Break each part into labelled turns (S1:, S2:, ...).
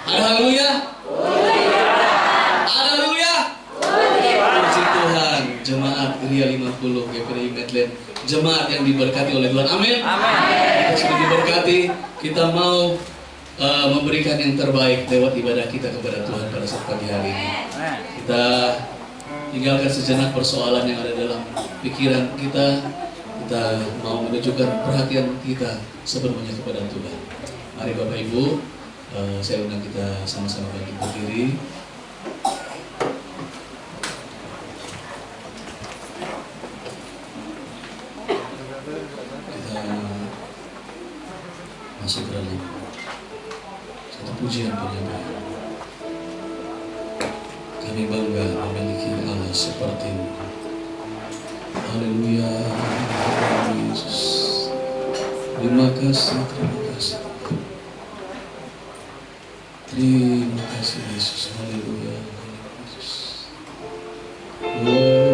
S1: Haleluya. Haleluya. Puji Tuhan, jemaat Ria 50 GPRI Medland, jemaat yang diberkati oleh Tuhan. Amin. Kita sudah diberkati, kita mau memberikan yang terbaik lewat ibadah kita kepada Tuhan pada saat pagi hari ini. Kita tinggalkan sejenak persoalan yang ada dalam pikiran kita. Kita mau menunjukkan perhatian kita sepenuhnya kepada Tuhan. Mari Bapak Ibu, saya undang kita sama-sama bangkit berdiri. Kita masuk ke dalam satu pujian penyanyi. Kami bangga memiliki Allah seperti-Mu. Haleluya, Yesus. Terima kasih, terima kasih. Terima kasih Yesus. Haleluya, Yesus.
S2: Dia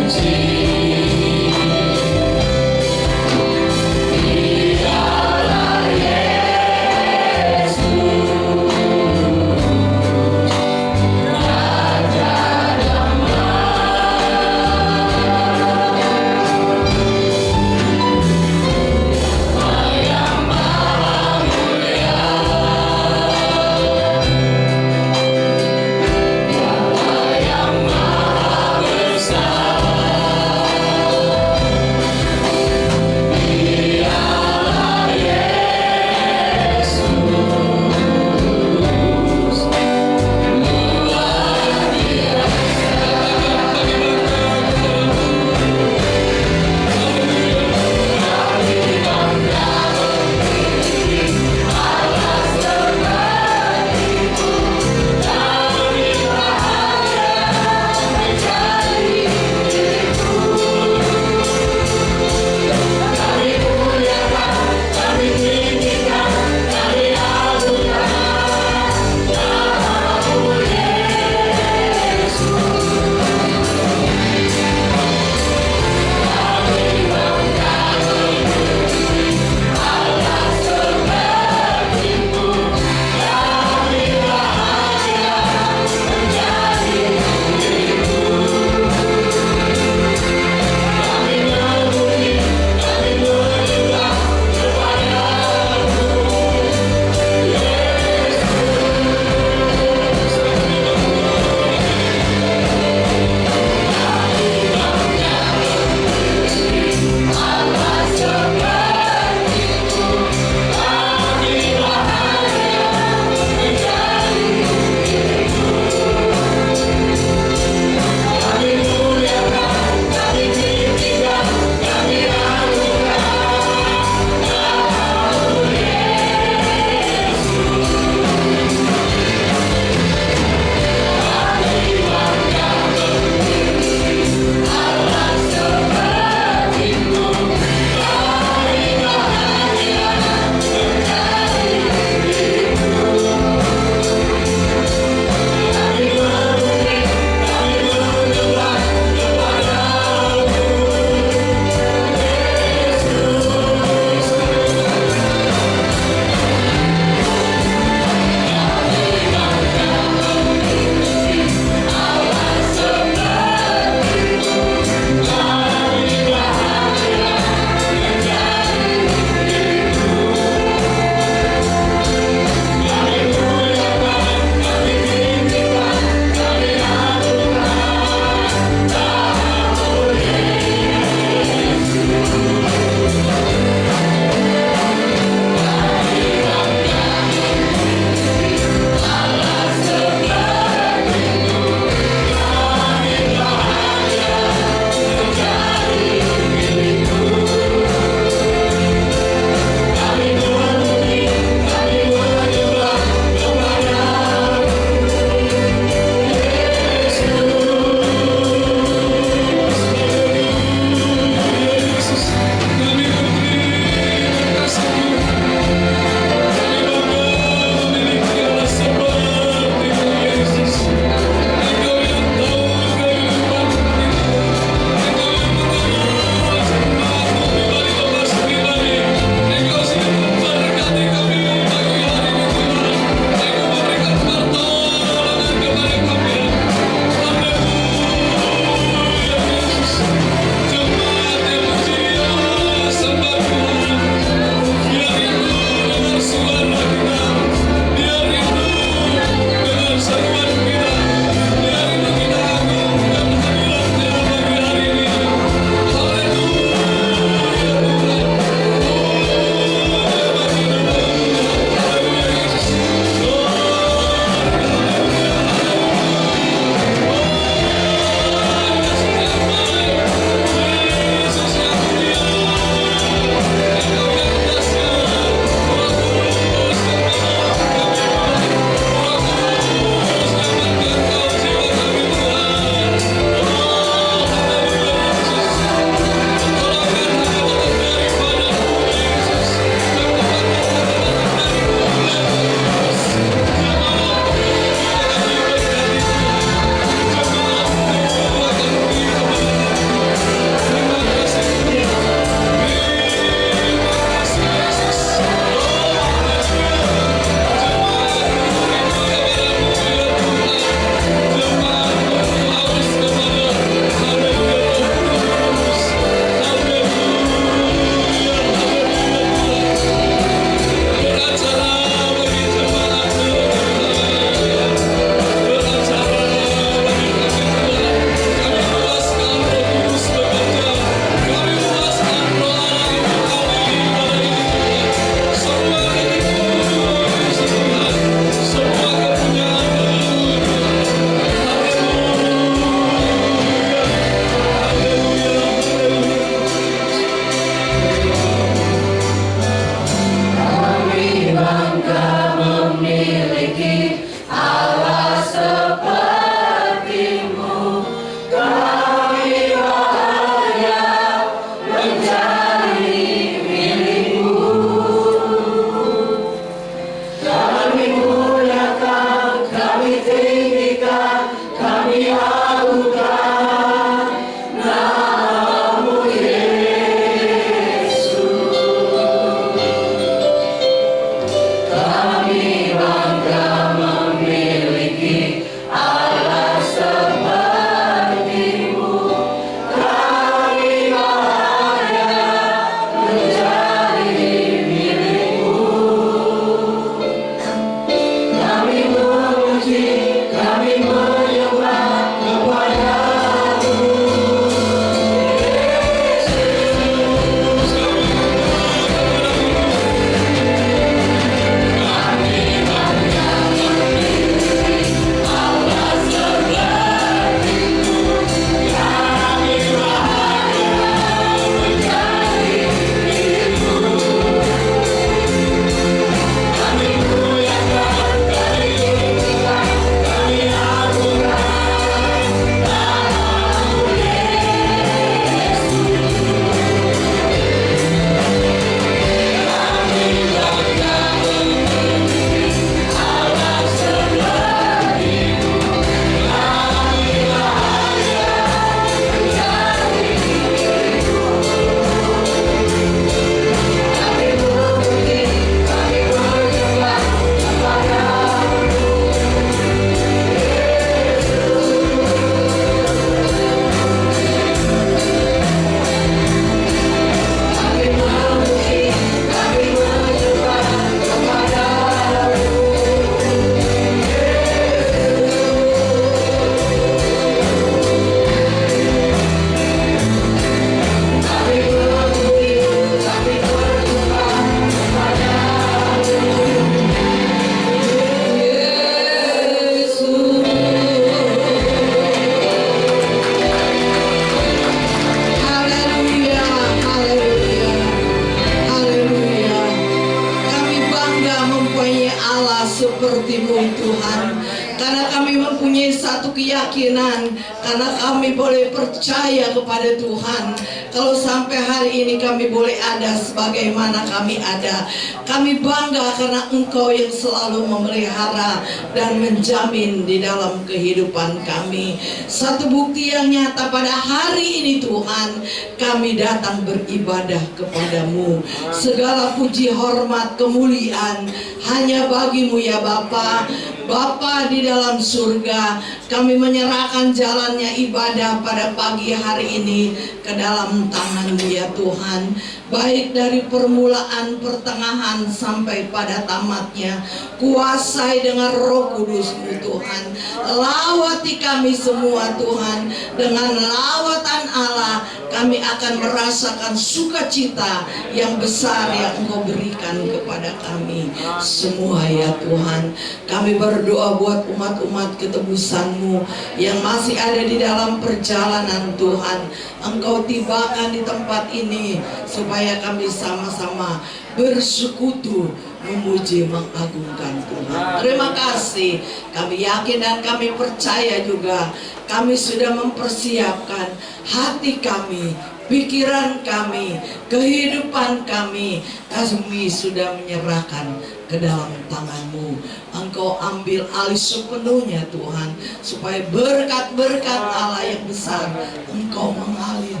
S2: seperti-Mu Tuhan. Karena kami mempunyai satu keyakinan, karena kami boleh percaya kepada Tuhan. Kalau sampai hari ini kami boleh ada sebagaimana kami ada, kami bangga karena Engkau yang selalu memelihara dan menjamin di dalam kehidupan kami. Satu bukti yang nyata pada hari ini Tuhan, kami datang beribadah kepadamu. Segala puji, hormat, kemuliaan hanya bagi-Mu ya Bapa. Bapa di dalam surga, kami menyerahkan jalannya ibadah pada pagi hari ini ke dalam tangan-Mu ya Tuhan. Baik dari permulaan, pertengahan sampai pada tamatnya, kuasai dengan Roh Kudus-Mu Tuhan. Lawati kami semua Tuhan. Dengan lawatan Allah, kami akan merasakan sukacita yang besar yang Engkau berikan kepada kami semua ya Tuhan. Kami berdoa buat umat-umat ketebusan-Mu yang masih ada di dalam perjalanan Tuhan. Engkau tibakan di tempat ini supaya kami sama-sama bersekutu memuji mengagungkan Tuhan. Terima kasih. Kami yakin dan kami percaya juga kami sudah mempersiapkan hati kami, pikiran kami, kehidupan kami. Kami sudah menyerahkan ke dalam tangan-Mu. Engkau ambil alih sepenuhnya Tuhan, supaya berkat-berkat Allah yang besar Engkau mengalir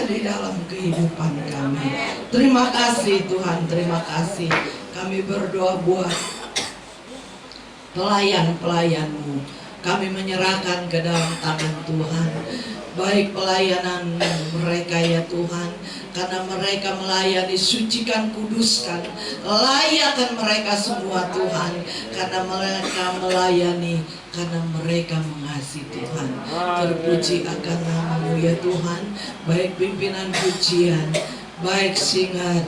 S2: di dalam kehidupan kami. Terima kasih Tuhan, terima kasih. Kami berdoa buat pelayan-pelayan-Mu. Kami menyerahkan ke dalam tangan Tuhan. Baik pelayanan mereka ya Tuhan, karena mereka melayani, sucikan, kuduskan, layakkan mereka semua Tuhan, karena mereka melayani, karena mereka mengasihi Tuhan. Terpuji akan nama-Mu ya Tuhan. Baik pimpinan pujian, baik singar,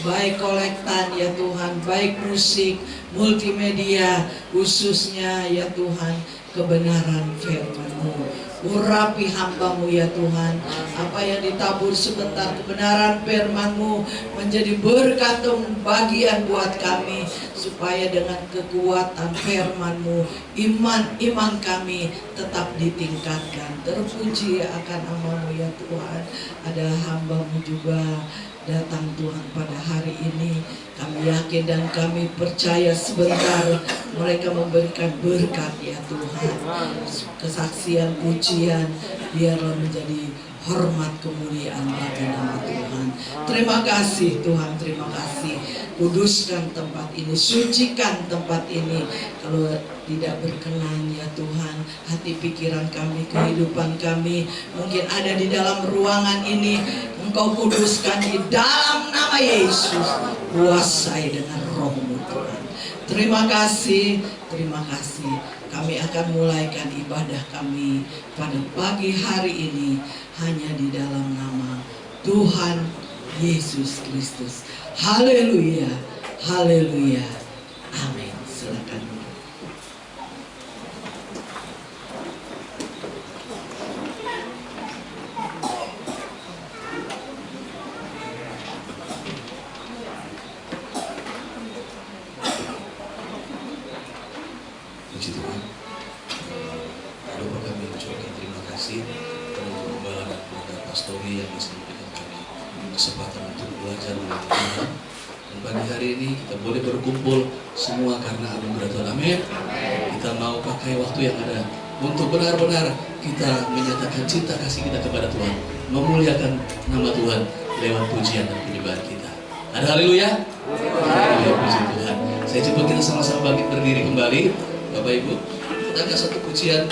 S2: baik kolektan ya Tuhan, baik musik, multimedia, khususnya ya Tuhan, kebenaran firman-Mu. Urapi hamba-Mu ya Tuhan. Apa yang ditabur sebentar kebenaran firman-Mu menjadi berkat dan bagian buat kami, supaya dengan kekuatan firman-Mu iman kami tetap ditingkatkan. Terpuji akan nama-Mu ya Tuhan. Adalah hamba-Mu juga datang Tuhan pada hari ini. Kami yakin dan kami percaya sebentar mereka memberikan berkat ya Tuhan. Kesaksian, pujian, biarlah menjadi hormat kemuliaan bagi nama Tuhan. Terima kasih Tuhan, terima kasih. Kuduskan tempat ini, sucikan tempat ini. Kalau tidak berkenan ya Tuhan, hati pikiran kami, kehidupan kami mungkin ada di dalam ruangan ini, Engkau kuduskan di dalam nama Yesus. Kuasai dengan Roh-Mu Tuhan. Terima kasih, terima kasih. Kami akan mulaikan ibadah kami pada pagi hari ini hanya di dalam nama Tuhan Yesus Kristus. Haleluya, haleluya, amin. Silakan.
S1: Puji Tuhan. Doa kami ucapkan terima kasih kepada Gembala dan kepada Pastori yang masih memberikan kami kesempatan untuk belajar mengenai Tuhan. Dan pagi hari ini kita boleh berkumpul semua karena anugerah Tuhan. Amin. Kita mau pakai waktu yang ada untuk benar-benar kita menyatakan cinta kasih kita kepada Tuhan, memuliakan nama Tuhan lewat pujian dan penyembahan kita. Ada haleluya? Haleluya, puji Tuhan. Saya coba kita sama-sama bangkit berdiri kembali. Bapak Ibu, kita angkat satu pujian.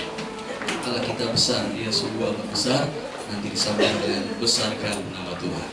S1: Allah kita besar, Dia sungguh amat besar. Nanti disambung dengan besarkan nama Tuhan.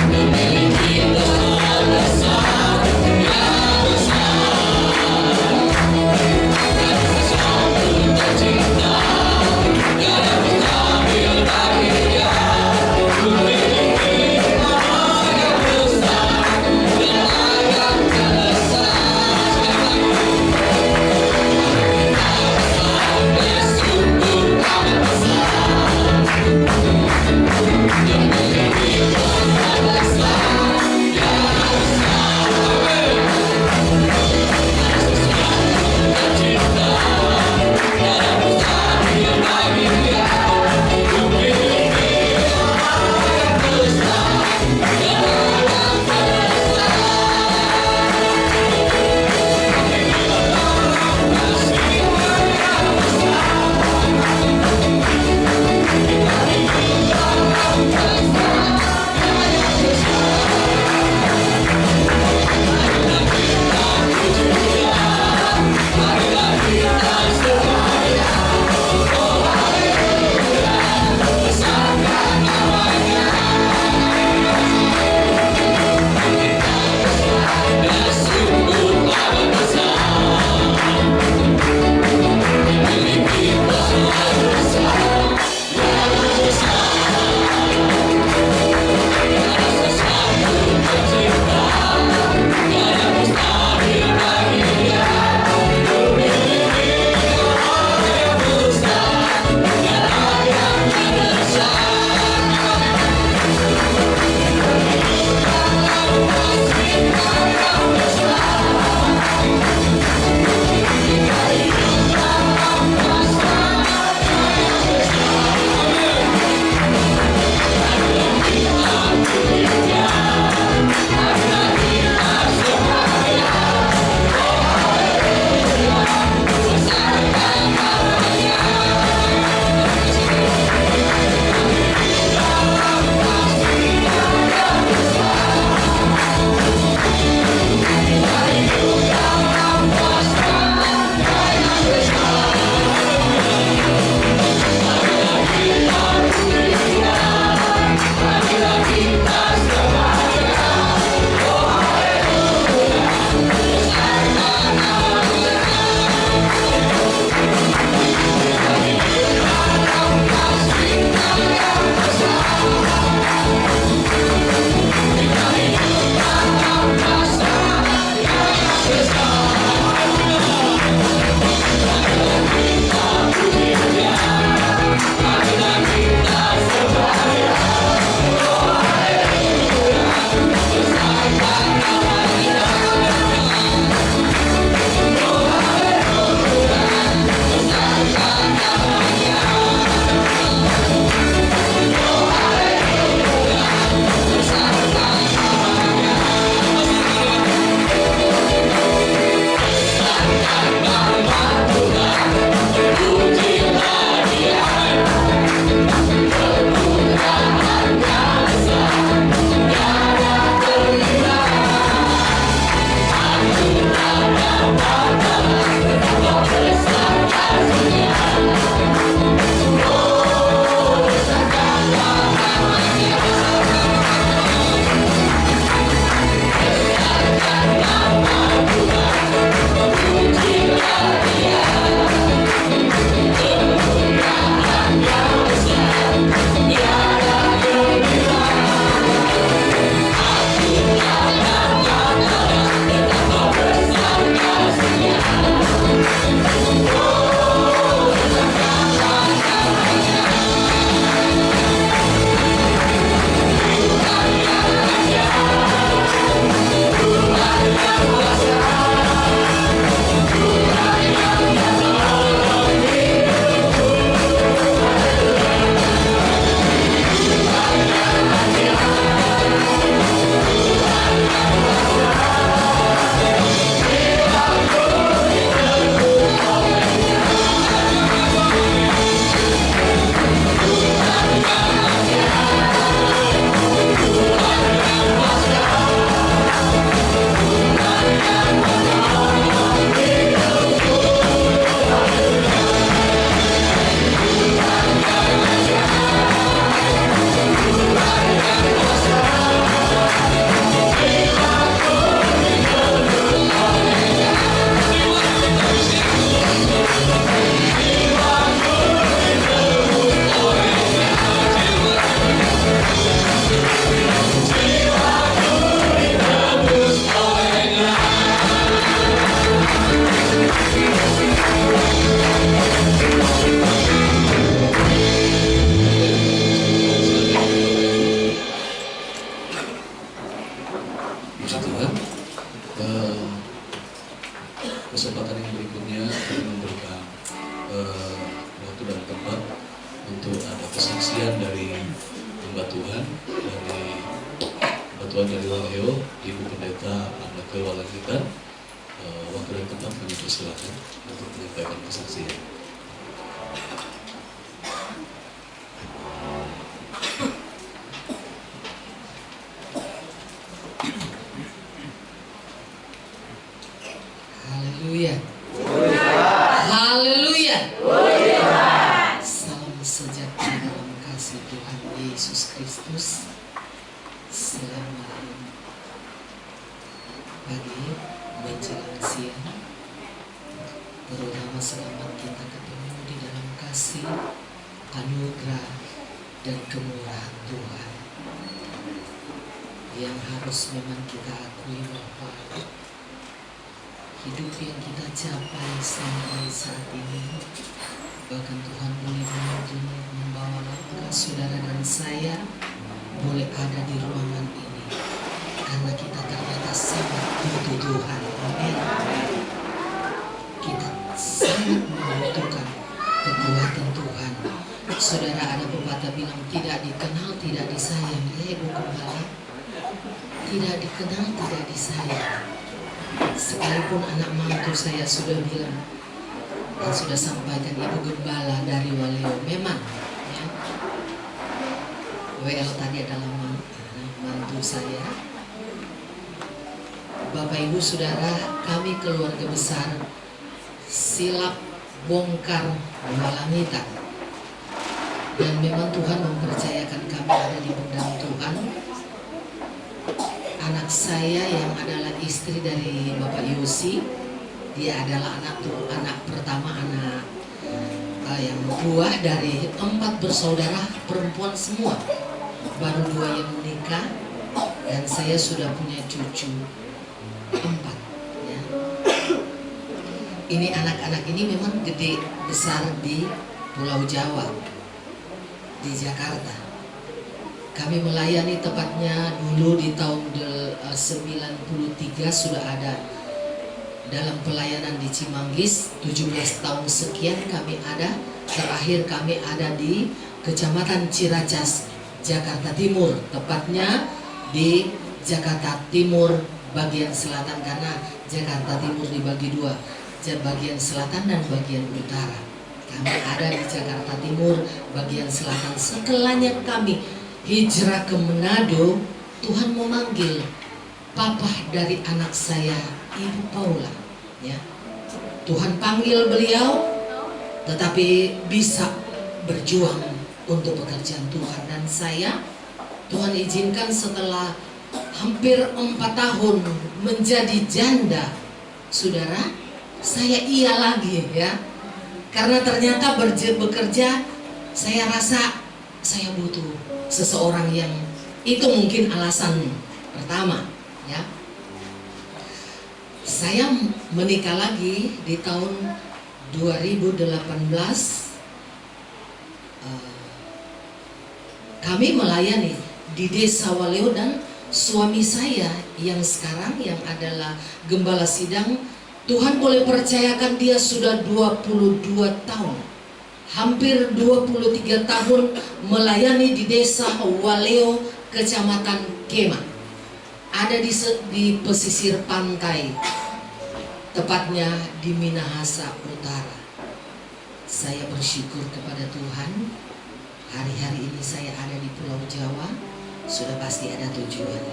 S3: Memiliki besar, besar, besar.
S1: batuan dari Waleo, Ibu Pendeta Anake Walangitan. Waktu dan tempat kami persilakan untuk menyampaikan kesaksian.
S3: Haleluya. Haleluya. Salam sejahtera dalam kasih Tuhan Yesus Kristus. Selamat pagi menjelang siang. Terutama selamat kita ketemu di dalam kasih, anugerah dan kemurahan Tuhan. Yang harus memang kita akui bahwa hidup yang kita capai sampai saat ini, bahkan Tuhan boleh membawa langkah saudara dan saya boleh ada di ruangan ini karena kita ternyata sangat butuh Tuhan. Amin. Kita sangat membutuhkan kekuatan Tuhan. Saudara, ada pepatah bilang tidak dikenal tidak disayang. Ya Ibu Gembala, tidak dikenal tidak disayang. Sekalipun anak mantu saya sudah bilang dan sudah sampaikan, Ibu Gembala dari Waleo, memang ya, WL tadi adalah mantu saya. Bapak Ibu Saudara, kami keluarga besar silap bongkar Walangitan, dan memang Tuhan mempercayakan kami ada di bendang Tuhan. Anak saya yang adalah istri dari Bapak Yosi, dia adalah anak pertama, anak yang buah dari 4 bersaudara perempuan semua. Baru 2 yang menikah, dan saya sudah punya cucu 4 ya. Ini anak-anak ini memang gede besar di Pulau Jawa, di Jakarta. Kami melayani tepatnya dulu di tahun 93 sudah ada dalam pelayanan di Cimanggis. 17 tahun sekian kami ada. Terakhir kami ada di Kecamatan Ciracas, Jakarta Timur, tepatnya di Jakarta Timur bagian selatan, karena Jakarta Timur dibagi 2, bagian selatan dan bagian utara. Kami ada di Jakarta Timur bagian selatan. Setelahnya kami hijrah ke Manado, Tuhan memanggil papa dari anak saya, Ibu Paula ya. Tuhan panggil beliau, tetapi bisa berjuang untuk pekerjaan Tuhan. Dan saya, Tuhan izinkan setelah hampir 4 tahun menjadi janda, saudara, saya iya lagi ya. Karena ternyata bekerja, saya rasa saya butuh seseorang yang itu, mungkin alasan pertama ya. Saya menikah lagi di tahun 2018. Kami melayani di Desa Waleo, dan suami saya yang sekarang yang adalah gembala sidang, Tuhan boleh percayakan dia sudah 22 tahun, hampir 23 tahun melayani di Desa Waleo, Kecamatan Kema. Ada di pesisir pantai, tepatnya di Minahasa Utara. Saya bersyukur kepada Tuhan, hari-hari ini saya ada di Pulau Jawa, sudah pasti ada tujuan.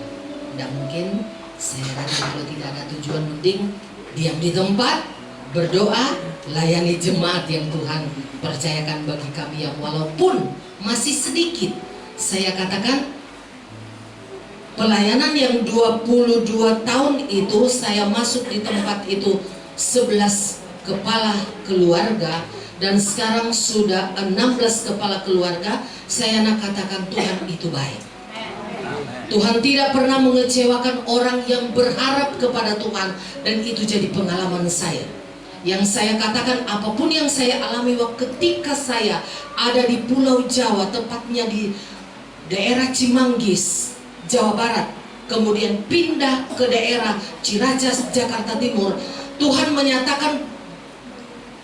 S3: Tidak mungkin saya rasa kalau tidak ada tujuan, mending diam di tempat, berdoa, layani jemaat yang Tuhan percayakan bagi kami, yang walaupun masih sedikit. Saya katakan pelayanan yang 22 tahun itu, saya masuk di tempat itu 11 kepala keluarga, dan sekarang sudah 16 kepala keluarga. Saya nak katakan Tuhan itu baik. Tuhan tidak pernah mengecewakan orang yang berharap kepada Tuhan, dan itu jadi pengalaman saya. Yang saya katakan, apapun yang saya alami waktu ketika saya ada di Pulau Jawa, tepatnya di daerah Cimanggis, Jawa Barat, kemudian pindah ke daerah Ciracas, Jakarta Timur, Tuhan menyatakan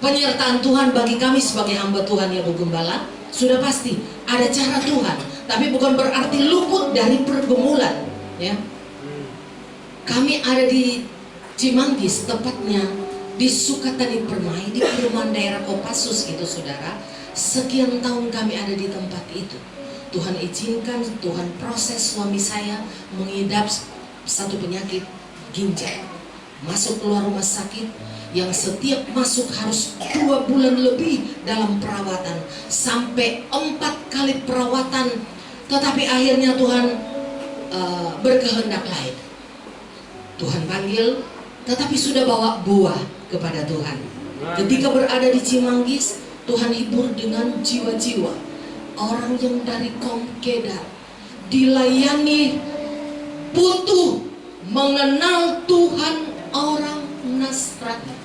S3: penyertaan Tuhan bagi kami sebagai hamba Tuhan ya Bu Gembala. sudah pasti ada cara Tuhan, tapi bukan berarti luput dari pergumulan, ya. Kami ada di Cimanggis, tepatnya di Sukatani Permai, di perumahan daerah Kopassus itu saudara. Sekian tahun kami ada di tempat itu. Tuhan izinkan, Tuhan proses suami saya mengidap satu penyakit ginjal. Masuk keluar rumah sakit, yang setiap masuk harus 2 bulan lebih dalam perawatan, sampai 4 kali perawatan. Tetapi akhirnya Tuhan berkehendak lain. Tuhan panggil, tetapi sudah bawa buah kepada Tuhan. Ketika berada di Cimanggis, Tuhan hibur dengan jiwa-jiwa orang yang dari kaum Kedar, dilayani butuh mengenal Tuhan orang Nasrani.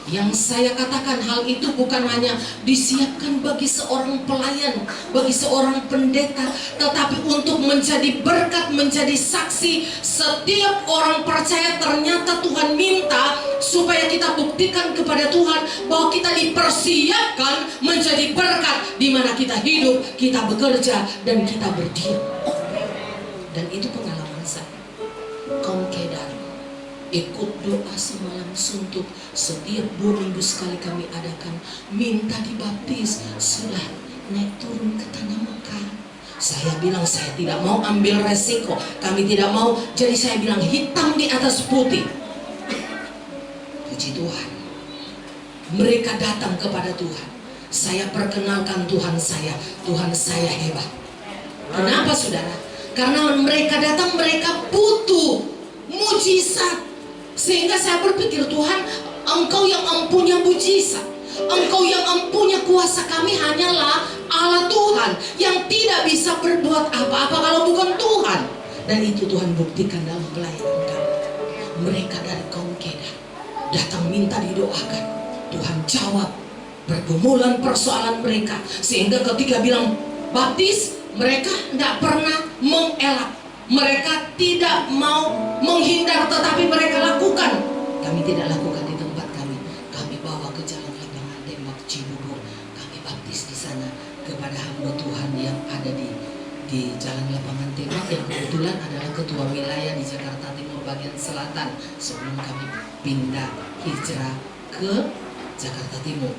S3: Yang saya katakan, hal itu bukan hanya disiapkan bagi seorang pelayan, bagi seorang pendeta, tetapi untuk menjadi berkat, menjadi saksi. Setiap orang percaya, ternyata Tuhan minta supaya kita buktikan kepada Tuhan bahwa kita dipersiapkan menjadi berkat di mana kita hidup, kita bekerja, dan kita berdiam. Dan itu pengalaman saya. Kaum Kedar ikut doa semalam suntuk. Setiap 2 minggu sekali kami adakan, minta dibaptis. Sudah naik turun ke tanah Mekah. Saya bilang saya tidak mau ambil resiko, kami tidak mau. Jadi saya bilang hitam di atas putih. Puji Tuhan, mereka datang kepada Tuhan. Saya perkenalkan Tuhan saya hebat. Kenapa saudara? Karena mereka datang, mereka butuh mujizat. Sehingga saya berpikir, Tuhan, Engkau yang empunya mujizat, Engkau yang empunya kuasa. Kami hanyalah Allah Tuhan yang tidak bisa berbuat apa-apa kalau bukan Tuhan. Dan itu Tuhan buktikan dalam pelayanan kami. Mereka dari kaum Kedar datang minta didoakan, Tuhan jawab pergumulan persoalan mereka. Sehingga ketika bilang baptis, mereka tidak pernah mengelak. Mereka tidak mau menghindar, tetapi mereka lakukan. Kami tidak lakukan di tempat kami. Kami bawa ke jalan lapangan Demak Cibubur. Kami baptis di sana kepada hamba Tuhan yang ada di jalan lapangan Demak, yang kebetulan adalah ketua wilayah di Jakarta Timur bagian selatan sebelum kami pindah hijrah ke Jakarta Timur.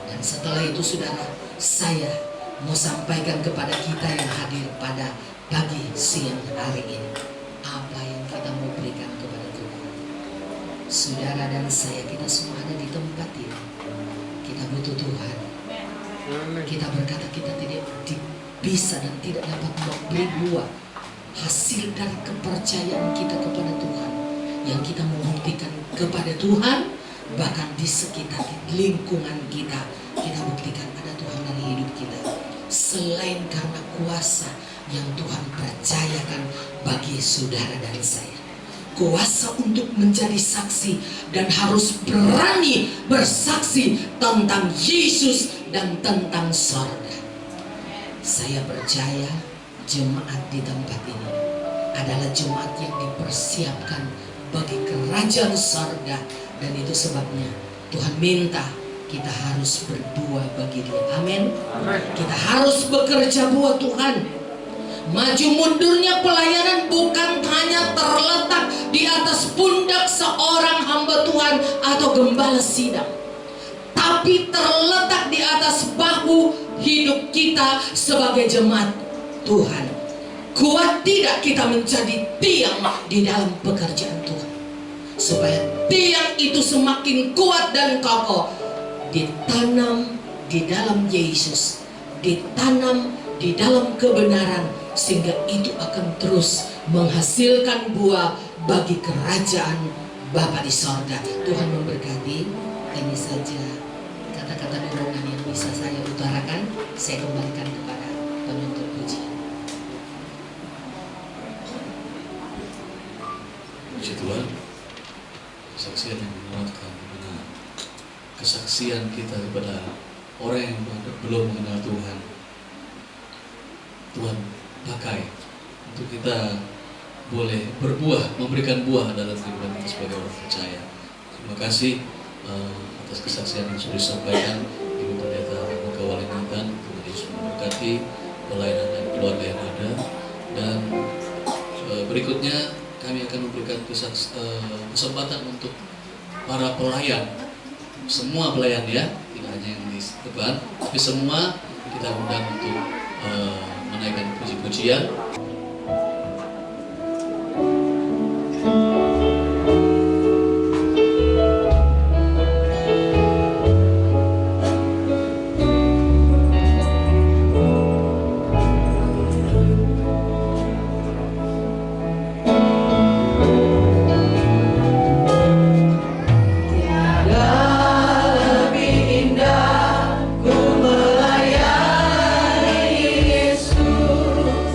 S3: Dan setelah itu saudara, saya mau sampaikan kepada kita yang hadir pada pagi siang hari ini, apa yang kita mau berikan kepada Tuhan. Saudara dan saya, kita semua ada di tempat ini. Kita butuh Tuhan. Kita berkata kita tidak bisa dan tidak dapat memberi buah hasil dari kepercayaan kita kepada Tuhan, yang kita membuktikan kepada Tuhan. Bahkan di sekitar lingkungan kita, kita buktikan ada Tuhan dalam hidup kita. Selain karena kuasa yang Tuhan percayakan bagi saudara dan saya, kuasa untuk menjadi saksi dan harus berani bersaksi tentang Yesus dan tentang sorga. Saya percaya jemaat di tempat ini adalah jemaat yang dipersiapkan bagi kerajaan sorga. Dan itu sebabnya Tuhan minta kita harus berbuah bagi Dia. Amin. Kita harus bekerja buat Tuhan. Maju mundurnya pelayanan bukan hanya terletak di atas pundak seorang hamba Tuhan atau gembala sidang, tapi terletak di atas bahu hidup kita sebagai jemaat Tuhan. Kuat tidak kita menjadi tiang di dalam pekerjaan Tuhan, supaya tiang itu semakin kuat dan kokoh, ditanam di dalam Yesus, ditanam di dalam kebenaran, sehingga itu akan terus menghasilkan buah bagi kerajaan Bapa di sorga. Tuhan memberkati. Ini saja kata-kata dorongan yang bisa saya utarakan. Saya kembalikan kepada penuntut pujian.
S1: Puji Tuhan. Kesaksian yang menguatkan, benar. Kesaksian kita kepada orang yang belum mengenal Tuhan, Tuhan pakai untuk kita boleh berbuah, memberikan buah dalam kehidupan kita sebagai orang percaya. Terima kasih atas kesaksian yang sudah disampaikan Ibu Pendeta Muka wali Nathan, Tuhan Yesus memberkati pelayanan dan keluarga yang ada. Dan berikutnya kami akan memberikan kesempatan untuk para pelayan, semua pelayan ya, tidak hanya yang di depan, tapi semua kita undang untuk menaikkan puji-pujian.
S2: Ku melayani Yesus.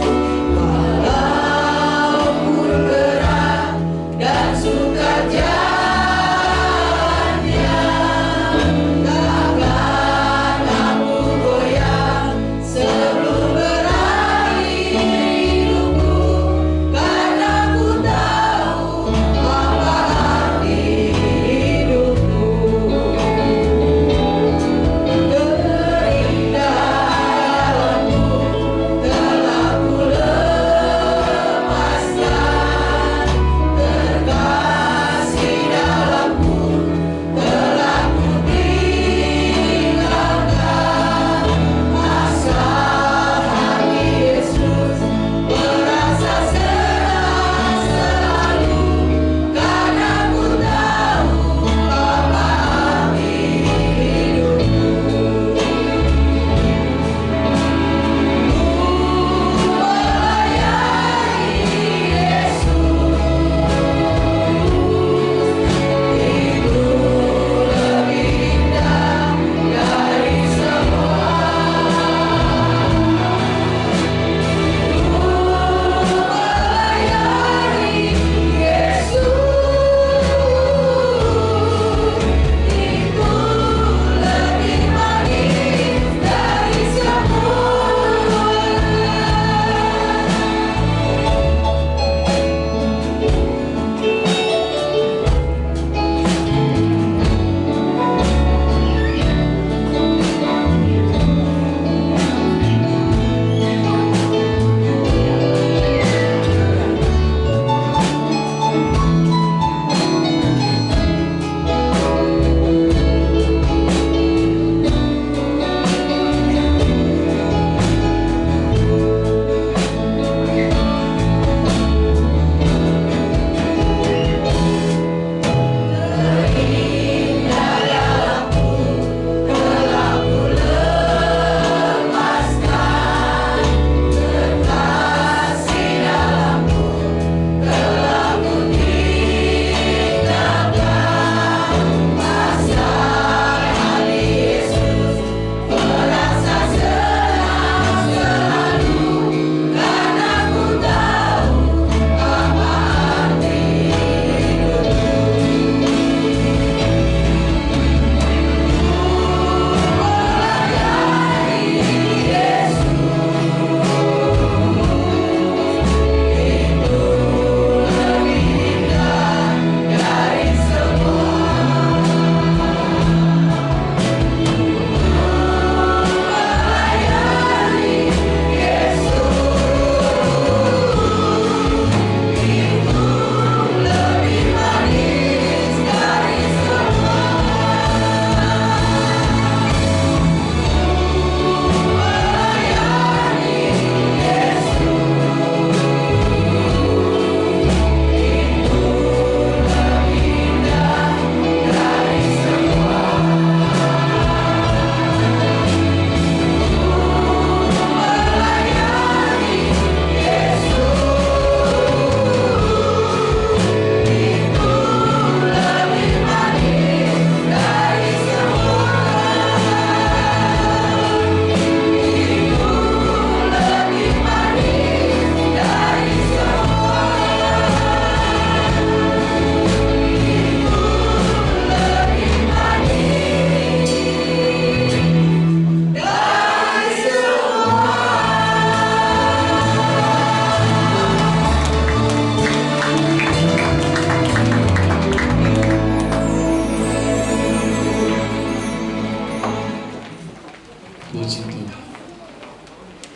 S1: Puji Tuhan.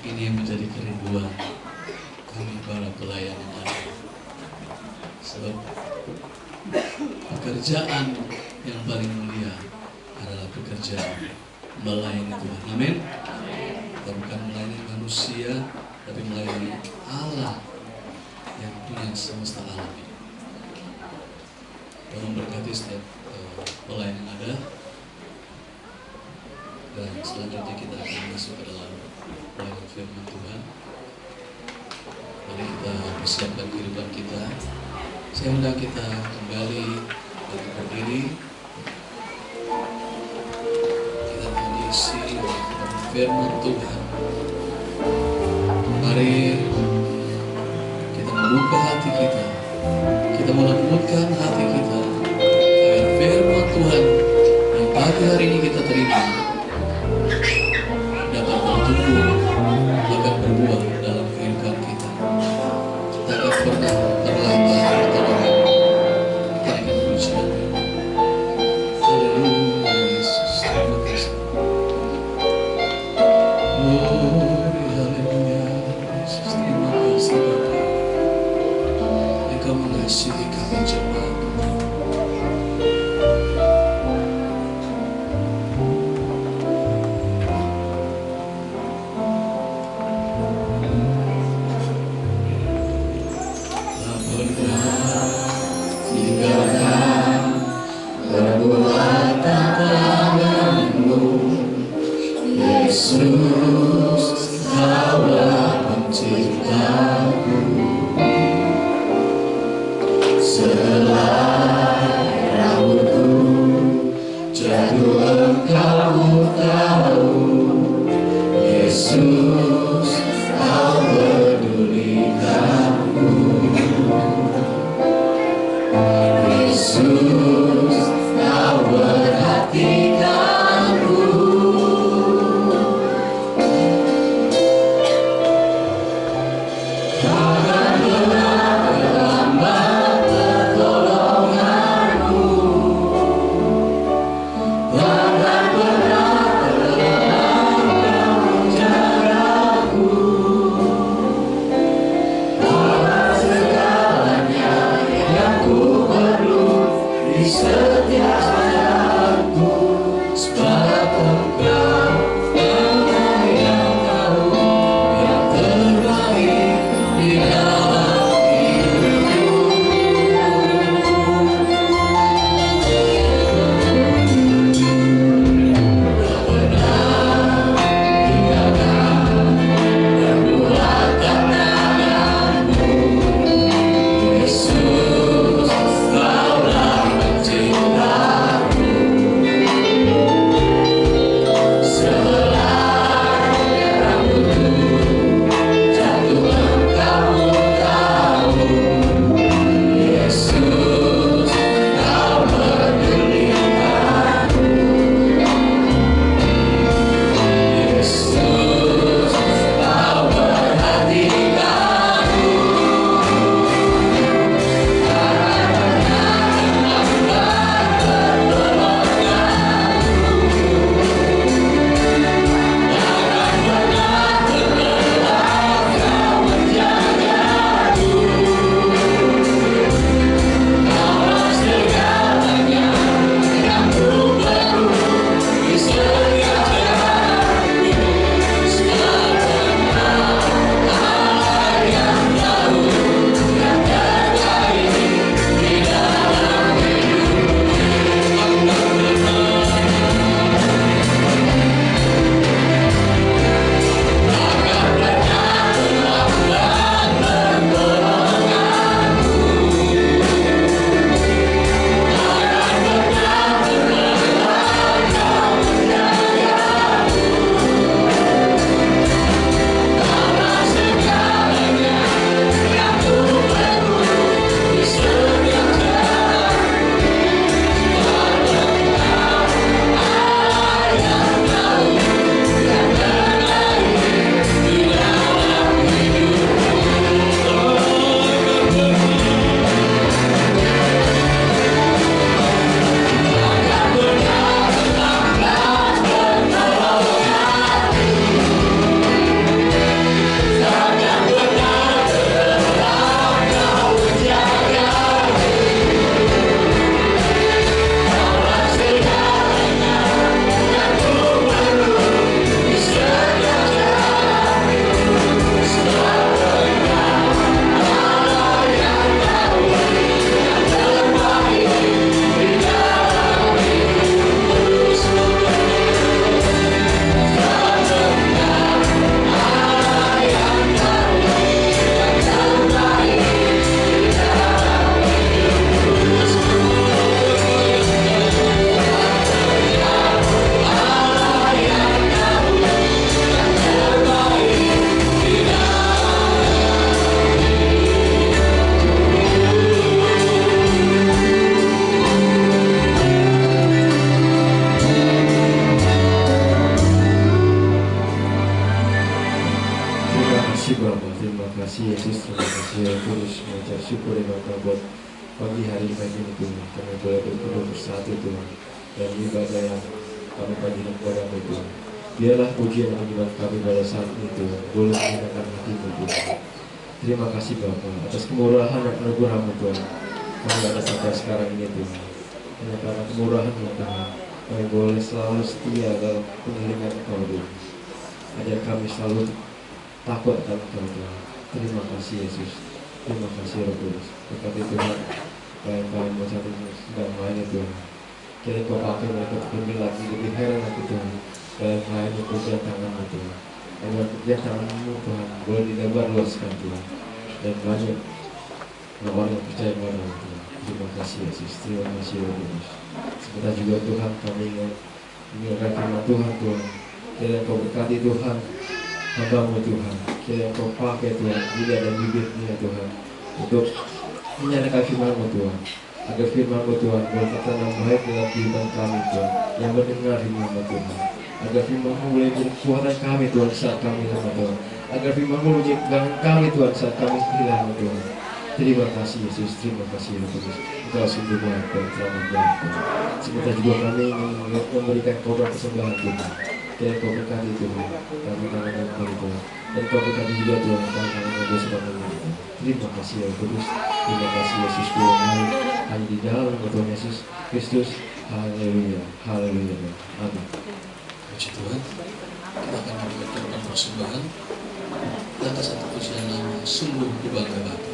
S1: Ini yang menjadi kerinduan kami para pelayan yang ada. Sebab pekerjaan yang paling mulia adalah pekerjaan melayani Tuhan. Amin. Kita bukan melayani manusia, tapi melayani Allah yang punya semesta alam ini. Tolong berkati setiap pelayan yang ada. Dan selanjutnya kita akan masuk ke dalam pelayanan firman Tuhan. Mari kita persiapkan kehidupan kita. Saya undang kita kembali bagi berdiri. Kita mengisi firman Tuhan. Mari kita membuka hati kita. Kita melembutkan hati kita agar firman Tuhan yang pagi hari ini kita terima dapat bertumbuh, akan berbuah dalam kehidupan kita. Kita akan pernah terlambat pertolongan. Kita akan pujian. Haleluya Yesus, terima kasih. Glory, haleluya Yesus, terima kasih Bapa. Engkau mengasihi kami jemaat. Yesus, Kaulah penciptaku, selai rambutku jatuh Engkau tahu. Yesus, Kau pedulikanku. Yesus, Kau perhatikanku. Takkan pernah terlambat pertolonganmu.
S4: kasih Yesus, terima kasih Roh Kudus, mengucap syukur dan bangga buat pagi hari ini Tuhan. Kami boleh berkumpul bersatu Tuhan, dan ibadah yang kami panjatkan kepadamu Tuhan. Biarlah pujian yang menyebabkan kami pada saat ini Tuhan, boleh menyenangkan hatimu Tuhan. Terima kasih Bapa atas kemurahan dan anugerah-Mu Tuhan. Kami ada sampai sekarang ini Tuhan. Hanya karena kemurahan-Mu Tuhan, kami boleh selalu setia dalam pengiringan Engkau Tuhan. Ajar kami selalu takut akan Engkau Tuhan. Terima kasih Yesus. Terima kasih Roh Kudus. Berkati Tuhan, kalian bersatu sedang melayani Tuhan. Kira Kau pakai mereka lebih lagi, lebih heran lagi Tuhan. Kalian melayani pekerjaan tangan-Mu Tuhan. Agar pekerjaan tangan-Mu Tuhan boleh dilebar luaskan Tuhan. Dan banyak orang yang percaya kepada-Mu Tuhan. Terima kasih Yesus. Terima kasih Roh Kudus. Sebentar juga Tuhan kami ingin mendengarkan firman Tuhan Tuhan. Kira Kau berkati Tuhan hamba-Mu Tuhan. Kira Kau pakai Tuhan lidah dan bibirnya Tuhan untuk menyatakan firman-Mu Tuhan, agar firman-Mu Tuhan boleh tertanam baik dalam kehidupan kami Tuhan yang mendengar firman-Mu Tuhan, agar firman-Mu boleh menjadi kekuatan kami Tuhan saat kami lemah Tuhan, agar firman-Mu menjadi pegangan kami Tuhan saat kami hilang Tuhan. Terima kasih Yesus, terima kasih Roh Kudus. Engkau sungguh baik dan telah membaik Tuhan. Sebentar juga kami ingin memberikan korban persembahan Tuhan. Dan Kau berkati Tuhan, kami tangan Engkau Tuhan. Dan Kau berkati juga Tuhan, tangan Engkau sedang menyertai. Terima kasih Roh Kudus, terima kasih Yesus Tuhan. Hanya di dalam nama Tuhan Yesus Kristus. Haleluya, haleluya, amin.
S1: Puji Tuhan, kita akan membuat korban persembahan atas satu pujian nama sungguh berbangga hati.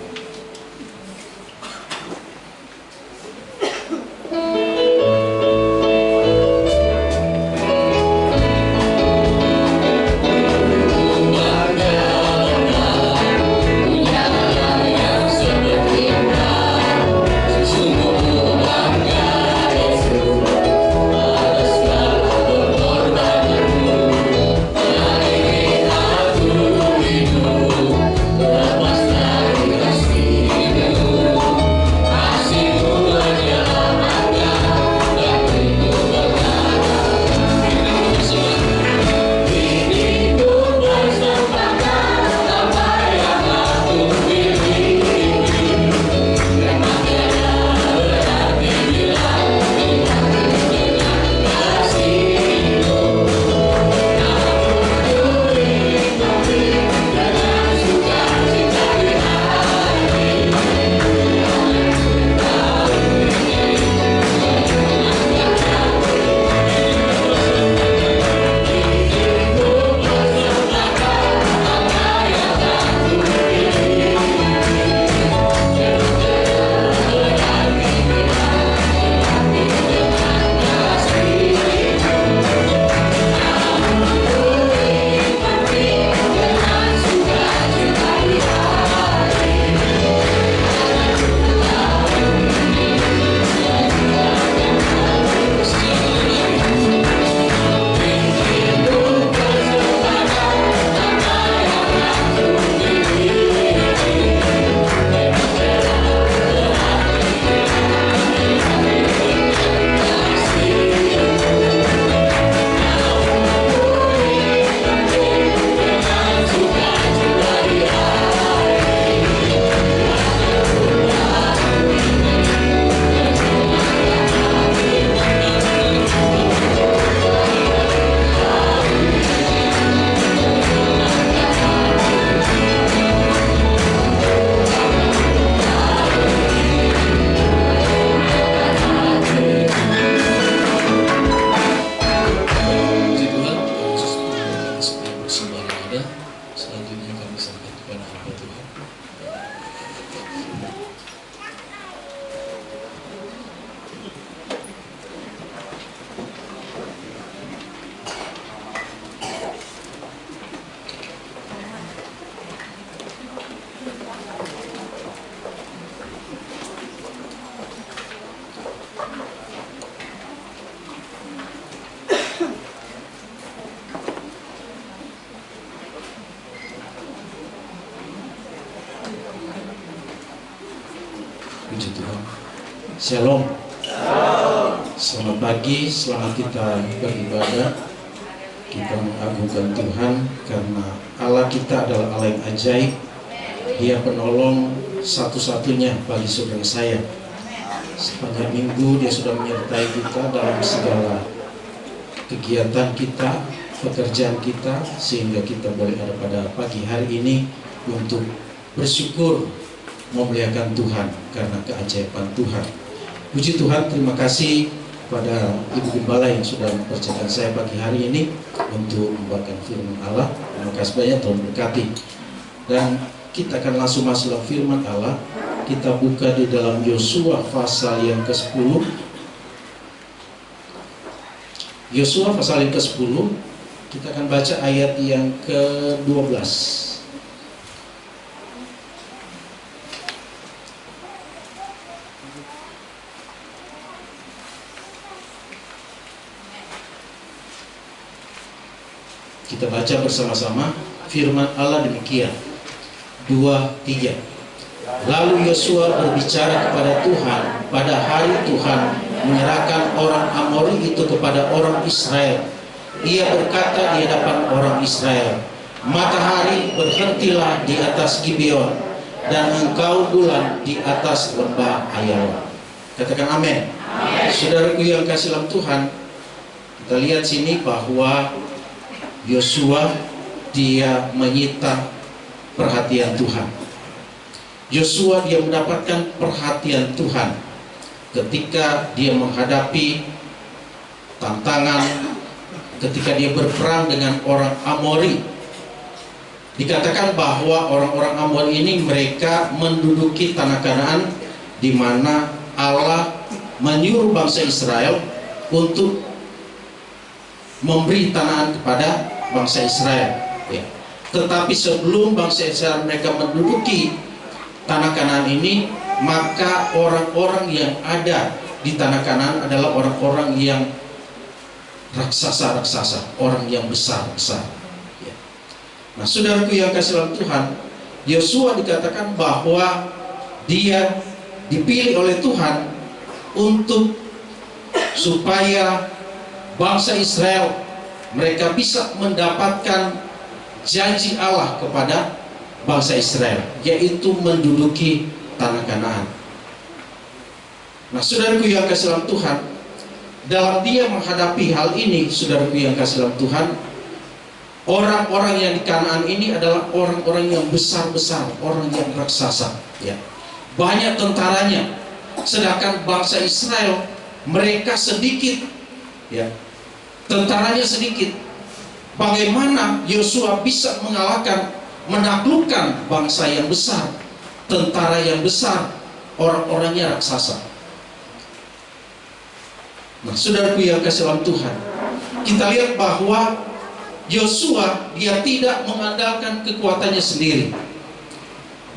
S5: Puji Tuhan. Shalom. Selamat pagi, selamat kita beribadah. Kita mengagungkan Tuhan karena Allah kita adalah Allah yang ajaib. Dia penolong satu-satunya bagi saudara saya. Sepanjang minggu dia sudah menyertai kita dalam segala kegiatan kita, pekerjaan kita, sehingga kita boleh ada pada pagi hari ini untuk bersyukur, memuliakan Tuhan karena keajaiban Tuhan. Puji Tuhan, terima kasih pada Ibu Gembala yang sudah mempercayakan saya pagi hari ini untuk membawakan firman Allah. Terima kasih banyak, Tuhan berkati. Dan kita akan langsung masuk dalam firman Allah. Kita buka di dalam Yosua pasal yang ke-10. Yosua pasal yang ke-10, kita akan baca ayat yang ke-12. Kita baca bersama-sama firman Allah demikian. 2, 3. Lalu Yosua berbicara kepada Tuhan pada hari Tuhan menyerahkan orang Amori itu kepada orang Israel. Ia berkata di hadapan orang Israel, matahari berhentilah di atas Gibeon dan engkau bulan di atas lembah Ayaron. Katakan amin. Saudaraku yang kasih dalam Tuhan, kita lihat sini bahwa Yosua dia menyita perhatian Tuhan. Yosua dia mendapatkan perhatian Tuhan ketika dia menghadapi tantangan, ketika dia berperang dengan orang Amori. Dikatakan bahwa orang-orang Amori ini mereka menduduki tanah Kanaan, di mana Allah menyuruh bangsa Israel untuk memberi tanah kepada bangsa Israel. Ya. Tetapi sebelum bangsa Israel mereka menduduki tanah Kanaan ini, maka orang-orang yang ada di tanah Kanaan adalah orang-orang yang raksasa-raksasa, orang yang besar-besar. Ya. Nah, saudaraku yang kasih dalam Tuhan, Yosua dikatakan bahwa dia dipilih oleh Tuhan untuk supaya bangsa Israel mereka bisa mendapatkan janji Allah kepada bangsa Israel, yaitu menduduki tanah Kanaan. Nah, saudaraku yang kasih dalam Tuhan, dalam dia menghadapi hal ini, saudaraku yang kasih dalam Tuhan, orang-orang yang di Kanaan ini adalah orang-orang yang besar-besar, orang yang raksasa, ya. Banyak tentaranya, sedangkan bangsa Israel mereka sedikit, ya. Tentaranya sedikit. Bagaimana Yosua bisa mengalahkan, menaklukkan bangsa yang besar, tentara yang besar, orang-orangnya raksasa? Nah, saudaraku yang kasih dalam Tuhan, kita lihat bahwa Yosua dia tidak mengandalkan kekuatannya sendiri.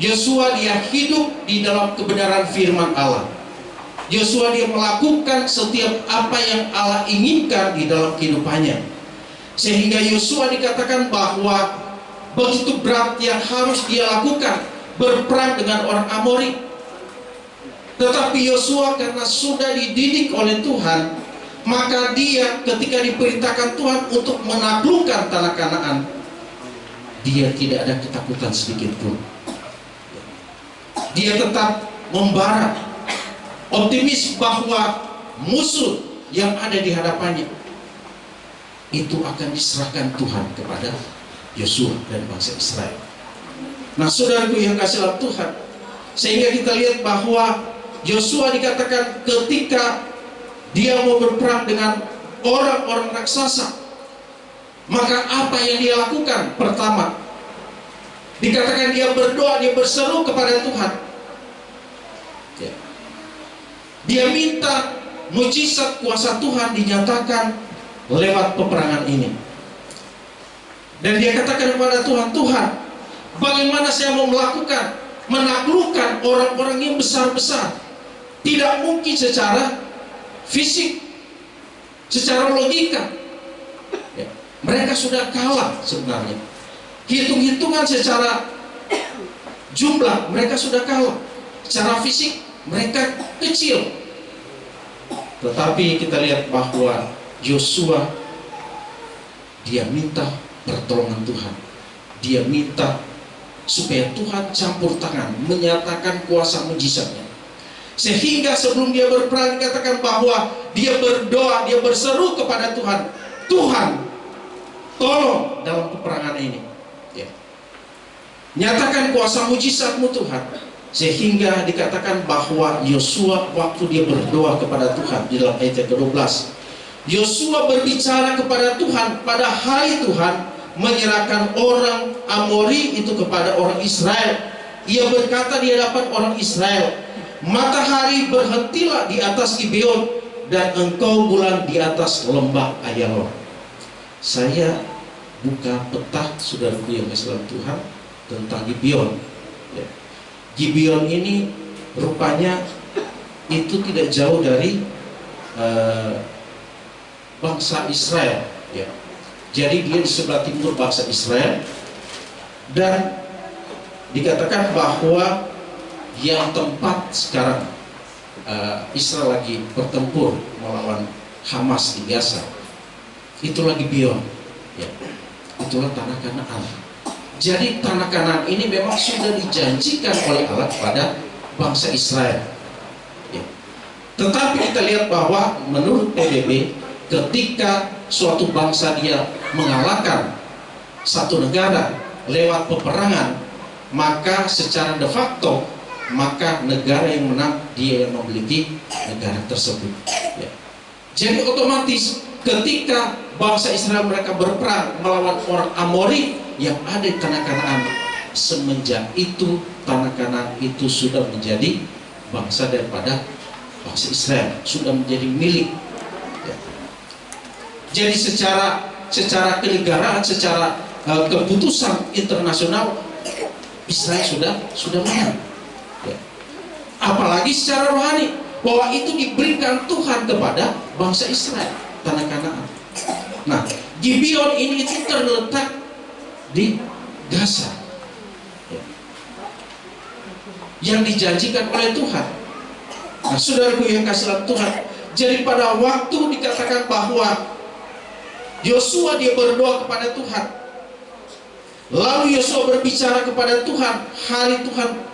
S5: Yosua dia hidup di dalam kebenaran firman Allah. Yosua dia melakukan setiap apa yang Allah inginkan di dalam kehidupannya. Sehingga Yosua dikatakan bahwa begitu berat yang harus dia lakukan, berperang dengan orang Amori. Tetapi Yosua karena sudah dididik oleh Tuhan, maka dia ketika diperintahkan Tuhan untuk menaklukkan tanah Kanaan, dia tidak ada ketakutan sedikit pun. Dia tetap membara, optimis bahwa musuh yang ada di hadapannya itu akan diserahkan Tuhan kepada Yosua dan bangsa Israel. Nah, saudaraku yang kasih dalam Tuhan, sehingga kita lihat bahwa Yosua dikatakan ketika dia mau berperang dengan orang-orang raksasa, maka apa yang dia lakukan? Pertama, dikatakan dia berdoa, dia berseru kepada Tuhan. Ya. Dia minta mujizat kuasa Tuhan dinyatakan lewat peperangan ini. Dan dia katakan kepada Tuhan, Tuhan, bagaimana saya mau melakukan, menaklukkan orang-orang yang besar-besar? Tidak mungkin secara fisik, secara logika. Ya. Mereka sudah kalah sebenarnya. Hitung-hitungan secara jumlah, mereka sudah kalah. Secara fisik, mereka kecil. Tetapi kita lihat bahwa Yosua dia minta pertolongan Tuhan. Dia minta supaya Tuhan campur tangan, menyatakan kuasa mujizatnya. Sehingga sebelum dia berperang dikatakan bahwa dia berdoa, dia berseru kepada Tuhan, Tuhan, tolong dalam peperangan ini. Ya. Nyatakan kuasa mujizatmu Tuhan. Sehingga dikatakan bahwa Yosua waktu dia berdoa kepada Tuhan di dalam ayat yang ke-12, Yosua berbicara kepada Tuhan pada hari Tuhan menyerahkan orang Amori itu kepada orang Israel. Ia berkata di hadapan orang Israel, matahari berhentilah di atas Gibeon dan engkau bulan di atas lembah Ayalon. Saya buka peta saudaraku yang Islam Tuhan tentang Gibeon. Ya. Gibeon ini rupanya itu tidak jauh dari bangsa Israel. Ya. Jadi dia di sebelah timur bangsa Israel, dan dikatakan bahwa yang tempat sekarang Israel lagi bertempur melawan Hamas di Gaza, itulah Gibeon. Ya. Itulah tanah Kanaan. Jadi tanah Kanaan ini memang sudah dijanjikan oleh Allah kepada bangsa Israel. Ya. Tetapi kita lihat bahwa menurut PBB, ketika suatu bangsa dia mengalahkan satu negara lewat peperangan, maka secara de facto maka negara yang menang dia yang memiliki negara tersebut. Ya. Jadi otomatis ketika bangsa Israel mereka berperang melawan orang Amori yang ada di tanah Kanaan, semenjak itu tanah Kanaan itu sudah menjadi bangsa daripada bangsa Israel, sudah menjadi milik. Ya. Jadi secara kenegaraan, secara keputusan internasional Israel sudah menang. Ya. Apalagi secara rohani bahwa itu diberikan Tuhan kepada bangsa Israel, tanah Kanaan. Nah, Gibeon ini itu terletak di Gaza, ya, yang dijanjikan oleh Tuhan. Nah, saudaraku yang kasih dalam Tuhan, jadi pada waktu dikatakan bahwa Yosua dia berdoa kepada Tuhan, lalu Yosua berbicara kepada Tuhan,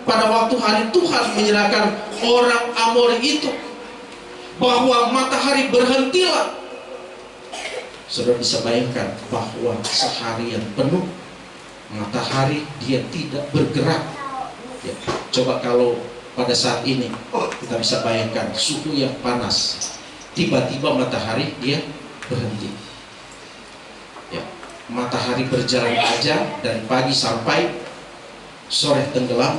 S5: pada waktu hari Tuhan menyerahkan orang Amori itu, bahwa matahari berhentilah. Saudara bisa bayangkan bahwa seharian penuh matahari dia tidak bergerak. Ya, coba kalau pada saat ini kita bisa bayangkan suhu yang panas, tiba-tiba matahari dia berhenti. Ya, matahari berjalan aja dari pagi sampai sore tenggelam,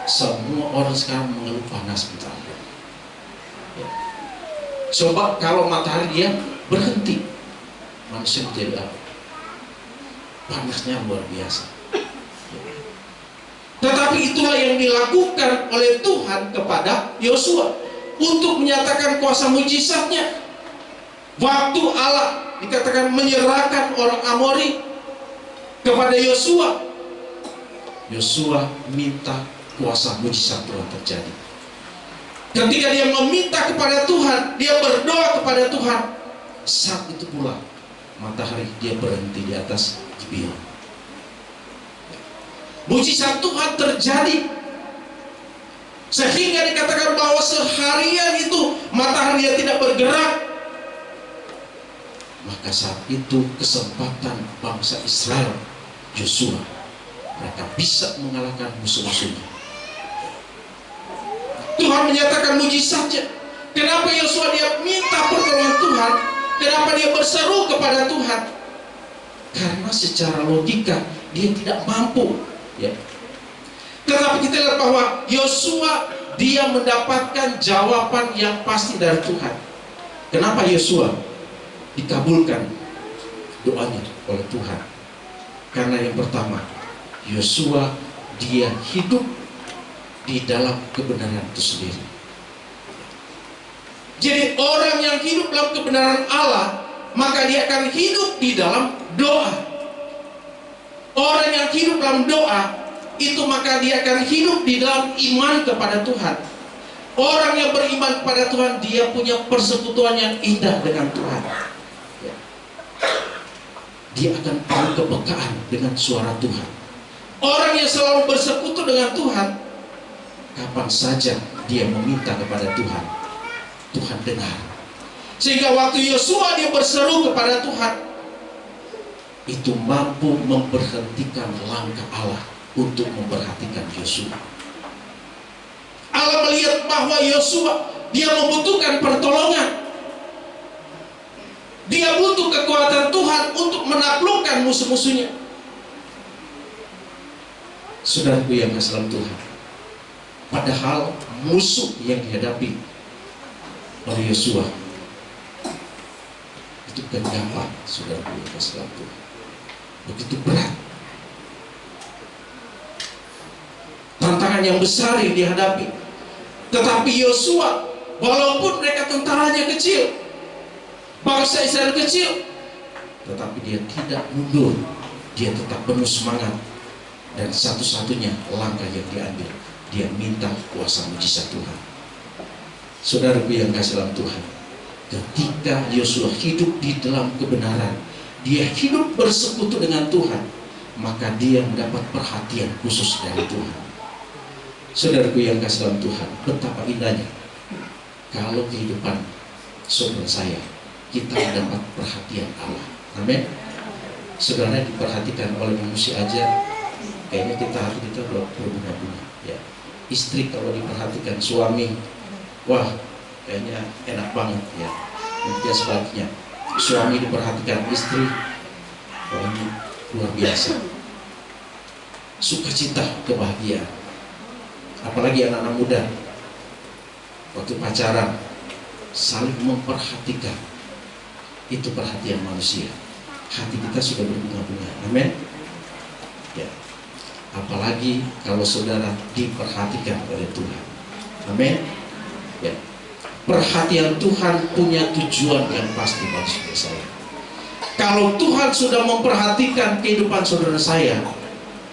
S5: semua orang sekarang mengeluh panas misalnya. Ya. Coba kalau matahari dia berhenti, manusia menjadi apa? Panasnya luar biasa. Tetapi itulah yang dilakukan oleh Tuhan kepada Yosua untuk menyatakan kuasa mujizatnya. Waktu Allah dikatakan menyerahkan orang Amori kepada Yosua, Yosua minta kuasa mujizat Tuhan terjadi. Ketika dia meminta kepada Tuhan, dia berdoa kepada Tuhan, saat itu pula matahari dia berhenti di atas Gibeon. Mujizat Tuhan terjadi sehingga dikatakan bahwa seharian itu matahari dia tidak bergerak. Maka saat itu kesempatan bangsa Israel, Yosua, mereka bisa mengalahkan musuh-musuhnya. Tuhan menyatakan mujizatnya. Kenapa Yosua dia minta pertolongan Tuhan? Kenapa dia berseru kepada Tuhan? Karena secara logika dia tidak mampu, ya. Tetapi kita lihat bahwa Yosua dia mendapatkan jawaban yang pasti dari Tuhan. Kenapa Yosua dikabulkan doanya oleh Tuhan? Karena yang pertama, Yosua dia hidup di dalam kebenaran itu sendiri. Jadi orang yang hidup dalam kebenaran Allah, maka dia akan hidup di dalam doa. Orang yang hidup dalam doa itu maka dia akan hidup di dalam iman kepada Tuhan. Orang yang beriman kepada Tuhan, dia punya persekutuan yang indah dengan Tuhan. Dia akan tahu kepekaan dengan suara Tuhan. Orang yang selalu bersekutu dengan Tuhan, kapan saja dia meminta kepada Tuhan, Tuhan dengar. Sehingga waktu Yosua dia berseru kepada Tuhan, itu mampu memberhentikan langkah Allah untuk memperhatikan Yosua. Allah melihat bahwa Yosua dia membutuhkan pertolongan. Dia butuh kekuatan Tuhan untuk menaklukkan musuh-musuhnya. Saudaraku yang kasih dalam Tuhan, padahal musuh yang dihadapi oleh Yosua itu bukan gampang, saudaraku yang kasih dalam Tuhan. Begitu berat. Tantangan yang besar yang dihadapi. Tetapi Yosua, walaupun mereka tentaranya kecil, bangsa Israel kecil, tetapi dia tidak mundur. Dia tetap penuh semangat. Dan satu-satunya langkah yang diambil, dia minta kuasa mujizat Tuhan. Saudaraku yang kasih dalam Tuhan, ketika Yosua hidup di dalam kebenaran, dia hidup bersekutu dengan Tuhan, maka dia mendapat perhatian khusus dari Tuhan. Saudaraku yang kasih dalam Tuhan, betapa indahnya kalau kehidupan saudara saya, kita mendapat perhatian Allah. Amin. Saudara diperhatikan oleh manusia aja, kayaknya hati kita berbunga-bunga. Ya. Istri kalau diperhatikan suami, wah kayaknya enak banget ya. Mungkin sebaliknya, suami diperhatikan istri, wah ini luar biasa. Sukacita, kebahagiaan. Apalagi anak-anak muda, waktu pacaran saling memperhatikan, itu perhatian manusia. Hati kita sudah berbunga-bunga. Amin. Ya. Apalagi kalau saudara diperhatikan oleh Tuhan. Amin. Ya. Perhatian Tuhan punya tujuan yang pasti bagi saudara saya. Kalau Tuhan sudah memperhatikan kehidupan saudara saya,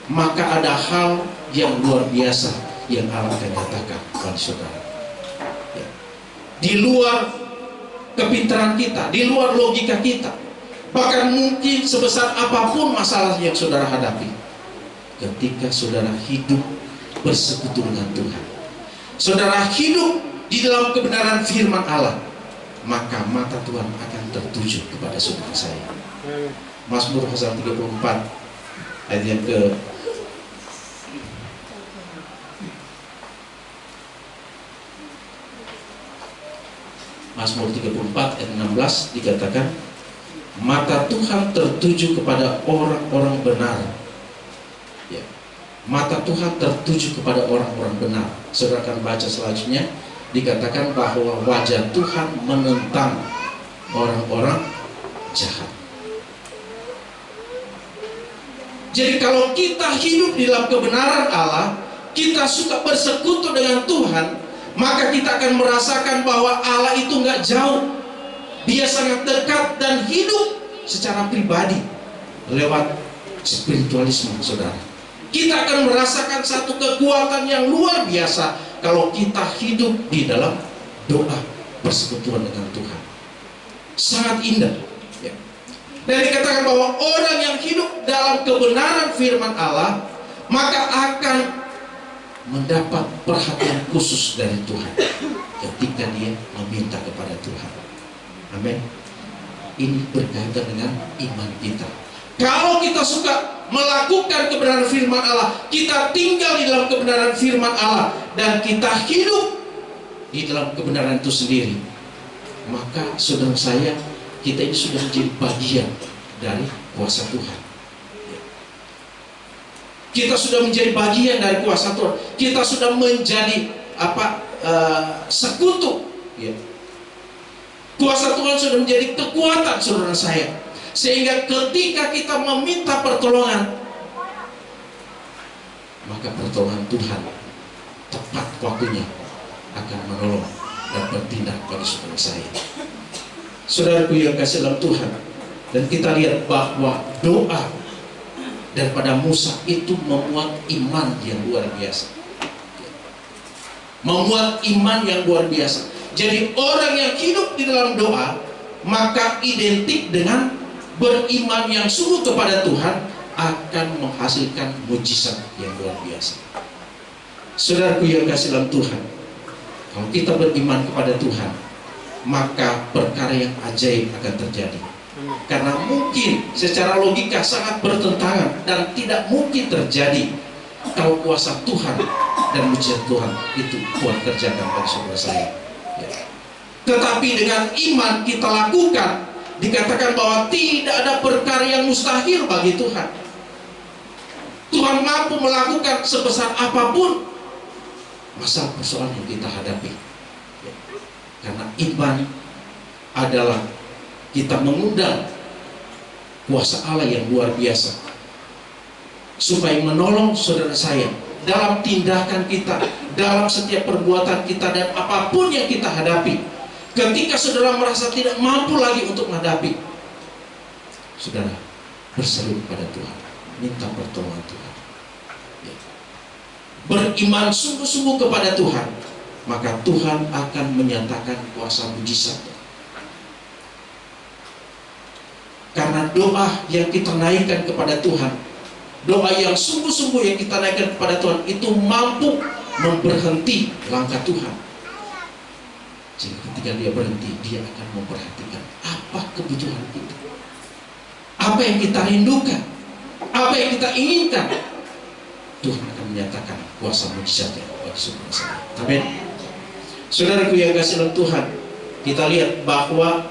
S5: maka ada hal yang luar biasa yang Allah akan katakan kepada saudara. Ya. Di luar kepintaran kita, di luar logika kita, bahkan mungkin sebesar apapun masalah yang saudara hadapi, ketika saudara hidup bersekutu dengan Tuhan, saudara hidup di dalam kebenaran firman Allah, maka mata Tuhan akan tertuju kepada saudara saya. Mazmur pasal 34 ayat yang ke Mazmur 34 ayat 16 dikatakan, mata Tuhan tertuju kepada orang-orang benar. Ya. Mata Tuhan tertuju kepada orang-orang benar. Saudara akan baca selanjutnya, dikatakan bahwa wajah Tuhan menentang orang-orang jahat. Jadi kalau kita hidup di dalam kebenaran Allah, kita suka bersekutu dengan Tuhan, maka kita akan merasakan bahwa Allah itu nggak jauh. Dia sangat dekat dan hidup secara pribadi lewat spiritualisme, saudara. Kita akan merasakan satu kekuatan yang luar biasa kalau kita hidup di dalam doa persekutuan dengan Tuhan. Sangat indah. Ya. Dan dikatakan bahwa orang yang hidup dalam kebenaran firman Allah, maka akan mendapat perhatian khusus dari Tuhan ketika dia meminta kepada Tuhan. Amin. Ini berkaitan dengan iman kita. Kalau kita suka melakukan kebenaran firman Allah, kita tinggal di dalam kebenaran firman Allah, dan kita hidup di dalam kebenaran itu sendiri, maka saudara saya, kita ini sudah menjadi bagian dari kuasa Tuhan. Kita sudah menjadi bagian dari kuasa Tuhan. Kita sudah menjadi sekutu. Ya. Kuasa Tuhan sudah menjadi kekuatan saudara saya. Sehingga ketika kita meminta pertolongan, maka pertolongan Tuhan tepat waktunya akan menolong dan bertindak bagi saudara saya. Saudaraku yang kasih dalam Tuhan, dan kita lihat bahwa doa daripada Musa itu memuat iman yang luar biasa. Memuat iman yang luar biasa. Jadi orang yang hidup di dalam doa, maka identik dengan beriman yang sungguh kepada Tuhan akan menghasilkan mujizat yang luar biasa. Saudaraku yang kasih dalam Tuhan, kalau kita beriman kepada Tuhan, maka perkara yang ajaib akan terjadi. Karena mungkin secara logika sangat bertentangan dan tidak mungkin terjadi kalau kuasa Tuhan dan mujizat Tuhan itu Tuhan kerjakan bagi saudara saya. Tetapi dengan iman kita lakukan, dikatakan bahwa tidak ada perkara yang mustahil bagi Tuhan. Tuhan mampu melakukan sebesar apapun masalah persoalan yang kita hadapi. Karena iman adalah kita mengundang kuasa Allah yang luar biasa supaya menolong saudara saya dalam tindakan kita, dalam setiap perbuatan kita, dan apapun yang kita hadapi. Ketika saudara merasa tidak mampu lagi untuk menghadapi, saudara berseru kepada Tuhan, minta pertolongan Tuhan, beriman sungguh-sungguh kepada Tuhan, maka Tuhan akan menyatakan kuasa mujizat. Karena doa yang kita naikkan kepada Tuhan, doa yang sungguh-sungguh yang kita naikkan kepada Tuhan, itu mampu memberhenti langkah Tuhan. Jadi ketika dia berhenti, dia akan memperhatikan apa kebutuhan kita, apa yang kita rindukan, apa yang kita inginkan. Tuhan akan menyatakan kuasa mujizatnya bagi saudara saya. Amin. Saudaraku yang kasih dalam Tuhan, kita lihat bahwa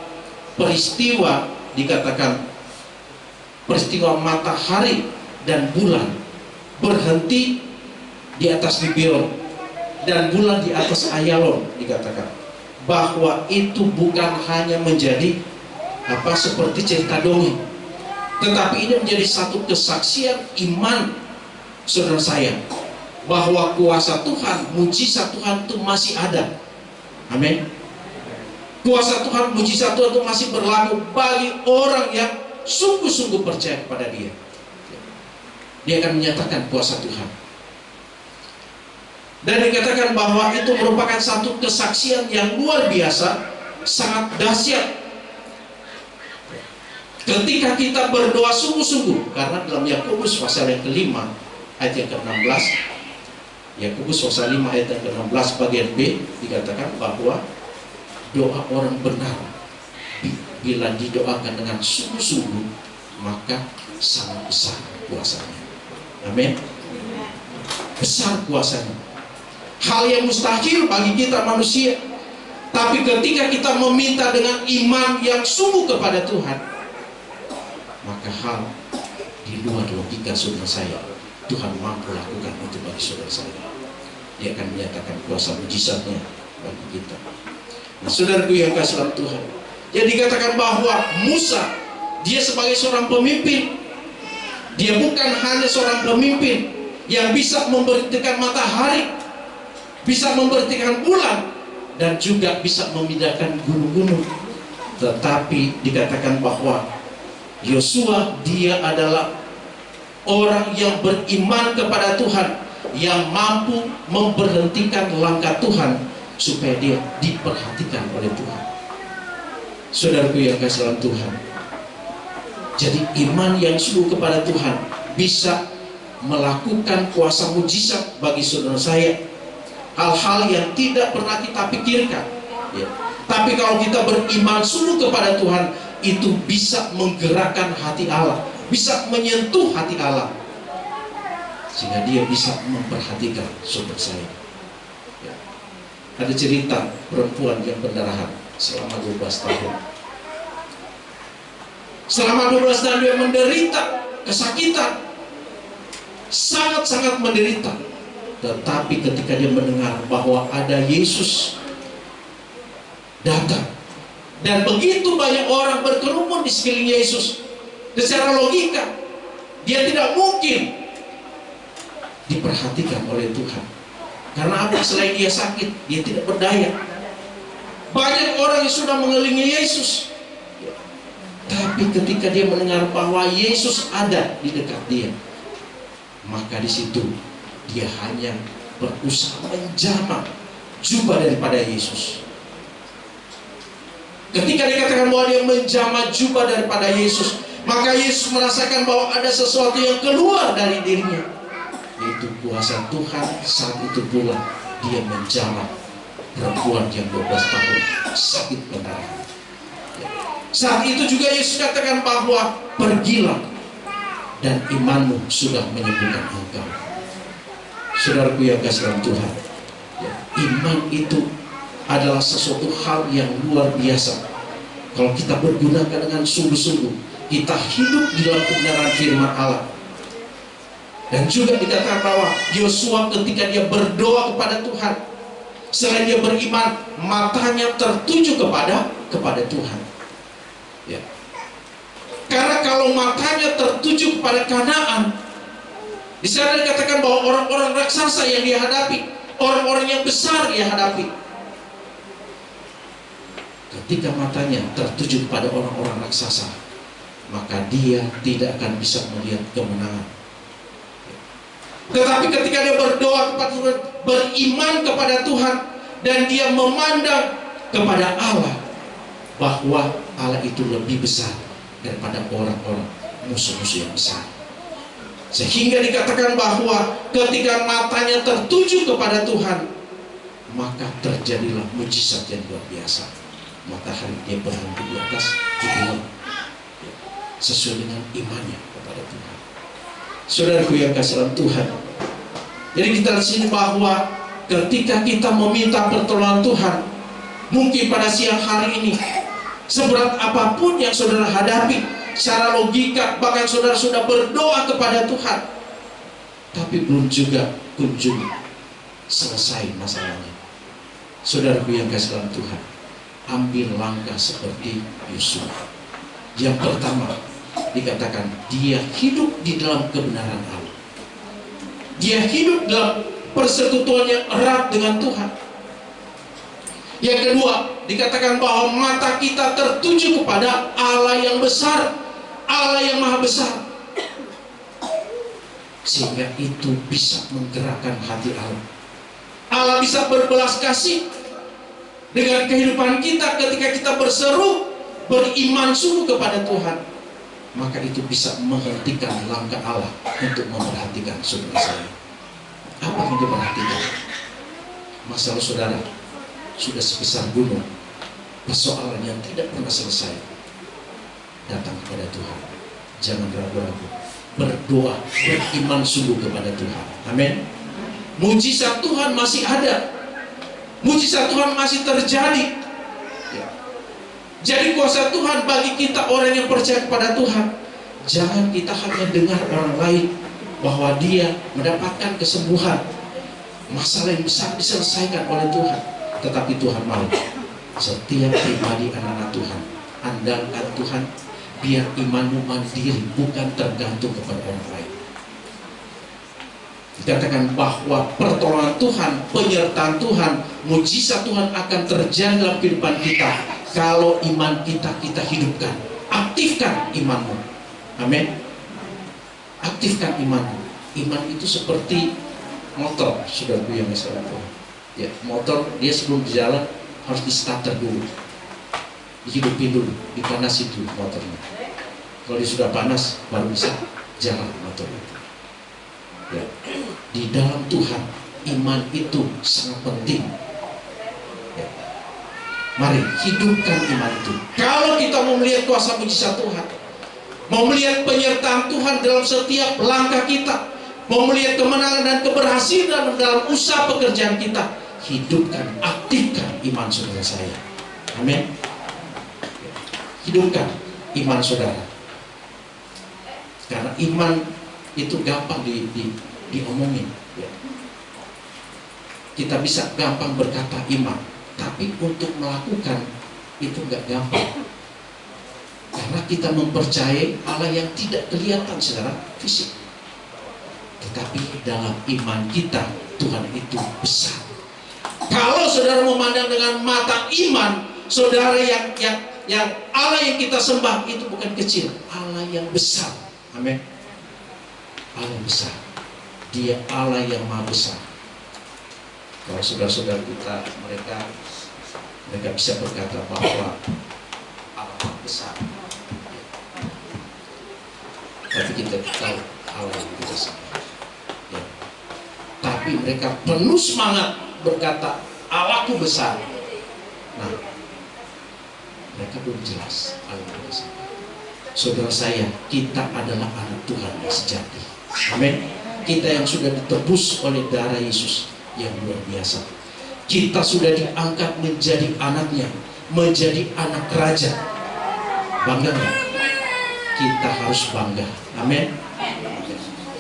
S5: peristiwa, dikatakan peristiwa matahari dan bulan berhenti di atas Gibeon dan bulan di atas Ayalon, dikatakan bahwa itu bukan hanya menjadi seperti cerita dongeng, tetapi ini menjadi satu kesaksian iman saudara saya bahwa kuasa Tuhan, mujizat Tuhan itu masih ada. Amin. Kuasa Tuhan, mujizat Tuhan itu masih berlaku bagi orang yang sungguh-sungguh percaya kepada Dia. Dia akan menyatakan kuasa Tuhan. Dan dikatakan bahwa itu merupakan satu kesaksian yang luar biasa, sangat dahsyat. Ketika kita berdoa sungguh-sungguh, karena dalam Yakobus pasal yang ke-5 ayat yang ke-16, Yakobus pasal 5 ayat yang ke-16 bagian B, dikatakan bahwa doa orang benar bila didoakan dengan sungguh-sungguh, maka sangat besar kuasanya. Amin. Besar kuasanya. Hal yang mustahil bagi kita manusia, tapi ketika kita meminta dengan iman yang sungguh kepada Tuhan, maka hal di luar logika saudara saya, Tuhan mampu lakukan itu bagi saudara saya. Dia akan menyatakan kuasa mujizatnya bagi kita. Nah, saudaraku yang kasih dalam Tuhan, jadi dikatakan bahwa Musa, dia sebagai seorang pemimpin, dia bukan hanya seorang pemimpin yang bisa memberhentikan matahari, bisa memberhentikan bulan, dan juga bisa memindahkan gunung-gunung. Tetapi dikatakan bahwa Yosua, dia adalah orang yang beriman kepada Tuhan, yang mampu memberhentikan langkah Tuhan supaya dia diperhatikan oleh Tuhan. Saudaraku yang kasih dalam Tuhan, jadi iman yang sungguh kepada Tuhan bisa melakukan kuasa mujizat bagi saudara saya, hal-hal yang tidak pernah kita pikirkan, ya. Tapi kalau kita beriman sungguh kepada Tuhan, itu bisa menggerakkan hati Allah, bisa menyentuh hati Allah, sehingga dia bisa memperhatikan saudara saya, ya. Ada cerita perempuan yang pendarahan selama 12 tahun. Selama 12 tahun dia menderita kesakitan, sangat-sangat menderita. Tetapi ketika dia mendengar bahwa ada Yesus datang, dan begitu banyak orang berkerumun di sekeliling Yesus, secara logika dia tidak mungkin diperhatikan oleh Tuhan. Karena apa? Selain dia sakit, dia tidak berdaya. Banyak orang yang sudah mengelilingi Yesus, tapi ketika dia mendengar bahwa Yesus ada di dekat dia, maka di situ dia hanya berusaha menjamah jubah daripada Yesus. Ketika dikatakan bahwa dia menjamah jubah daripada Yesus, Maka Yesus merasakan bahwa ada sesuatu yang keluar dari dirinya, yaitu kuasa Tuhan. Saat itu pula dia menjamah perempuan yang 12 tahun sakit pendarahan. Saat itu juga Yesus katakan bahwa pergilah dan imanmu sudah menyembuhkan engkau. Saudaraku yang kasih dalam Tuhan, iman itu adalah sesuatu hal yang luar biasa. Kalau kita bergunakan dengan sungguh-sungguh, kita hidup di dalam kebenaran firman Allah. Dan juga dikatakan bahwa Yosua ketika dia berdoa kepada Tuhan, selain dia beriman, matanya tertuju kepada Tuhan. Ya. Karena kalau matanya tertuju kepada Kanaan, di sana dikatakan bahwa orang-orang raksasa yang dia hadapi, orang-orang yang besar dia hadapi. Ketika matanya tertuju kepada orang-orang raksasa, maka dia tidak akan bisa melihat kemenangan. Tetapi ketika dia berdoa kepada Tuhan, beriman kepada Tuhan, dan dia memandang kepada Allah, bahwa Allah itu lebih besar daripada orang-orang musuh-musuh yang besar. Sehingga dikatakan bahwa ketika matanya tertuju kepada Tuhan, maka terjadilah mujizat yang luar biasa. Matahari dia berhenti di atas bumi, sesuai dengan imannya kepada Tuhan. Saudaraku yang kasih dalam Tuhan, jadi kita lihat sini bahwa ketika kita meminta pertolongan Tuhan, mungkin pada siang hari ini, seberat apapun yang saudara hadapi, secara logika, bahkan saudara sudah berdoa kepada Tuhan, tapi belum juga kunjung selesai masalahnya. Saudaraku yang kasih dalam Tuhan, ambil langkah seperti Yosua. Yang pertama, dikatakan dia hidup di dalam kebenaran Allah. Dia hidup dalam persekutuan yang erat dengan Tuhan. Yang kedua, dikatakan bahwa mata kita tertuju kepada Allah yang besar, Allah yang maha besar, sehingga itu bisa menggerakkan hati Allah. Allah bisa berbelas kasih dengan kehidupan kita ketika kita berseru, beriman sungguh kepada Tuhan. Maka itu bisa menghentikan langkah Allah untuk memperhatikan saudara saya. Apa yang diperhatikan? Masalah saudara sudah sebesar gunung, persoalan yang tidak pernah selesai. Datang kepada Tuhan, jangan ragu-ragu, berdoa, beriman sungguh kepada Tuhan. Amin. Mujizat Tuhan masih ada, mujizat Tuhan masih terjadi. Jadi kuasa Tuhan bagi kita orang yang percaya kepada Tuhan. Jangan kita hanya dengar orang lain bahwa dia mendapatkan kesembuhan, masalah yang besar diselesaikan oleh Tuhan. Tetapi Tuhan mau setiap pribadi anak-anak Tuhan andalkan Tuhan, biar imanmu mandiri, bukan tergantung kepada orang lain. Dikatakan bahwa pertolongan Tuhan, penyertaan Tuhan, mujizat Tuhan akan terjadi dalam kehidupan kita kalau iman kita hidupkan. Aktifkan imanmu. Amin. Aktifkan imanmu. Iman itu seperti motor, saudaraku yang saya tahu. Ya, motor dia sebelum berjalan harus di starter dulu, dihidupin dulu, dipanasin dulu motornya. Kalau dia sudah panas baru bisa jalan motor itu. Ya. Di dalam Tuhan, iman itu sangat penting. Ya. Mari hidupkan iman itu. Kalau kita mau melihat kuasa mujizat Tuhan, mau melihat penyertaan Tuhan dalam setiap langkah kita, mau melihat kemenangan dan keberhasilan dalam usaha pekerjaan kita, hidupkan, aktifkan iman saudara saya. Amin. Hidupkan iman saudara. Karena iman itu gampang diomongin. Ya. Kita bisa gampang berkata iman, tapi untuk melakukan itu nggak gampang. Karena kita mempercayai Allah yang tidak kelihatan secara fisik. Tetapi dalam iman kita, Tuhan itu besar. Kalau saudara memandang dengan mata iman, saudara yang Allah yang kita sembah itu bukan kecil, Allah yang besar. Amin. Allah yang besar. Dia Allah yang maha besar. Kalau saudara-saudara kita, mereka bisa berkata bahwa Allah besar. tapi kita tahu Allah yang kita sembah. Ya. Tapi mereka penuh semangat berkata, Allahku besar. Nah, mereka belum jelas Allah yang kita sembah. Saudara saya, kita adalah anak Tuhan yang sejati. Amin. Kita yang sudah ditebus oleh darah Yesus yang luar biasa. Kita sudah diangkat menjadi anaknya, menjadi anak raja. Bangga nggak? Kita harus bangga. Amin.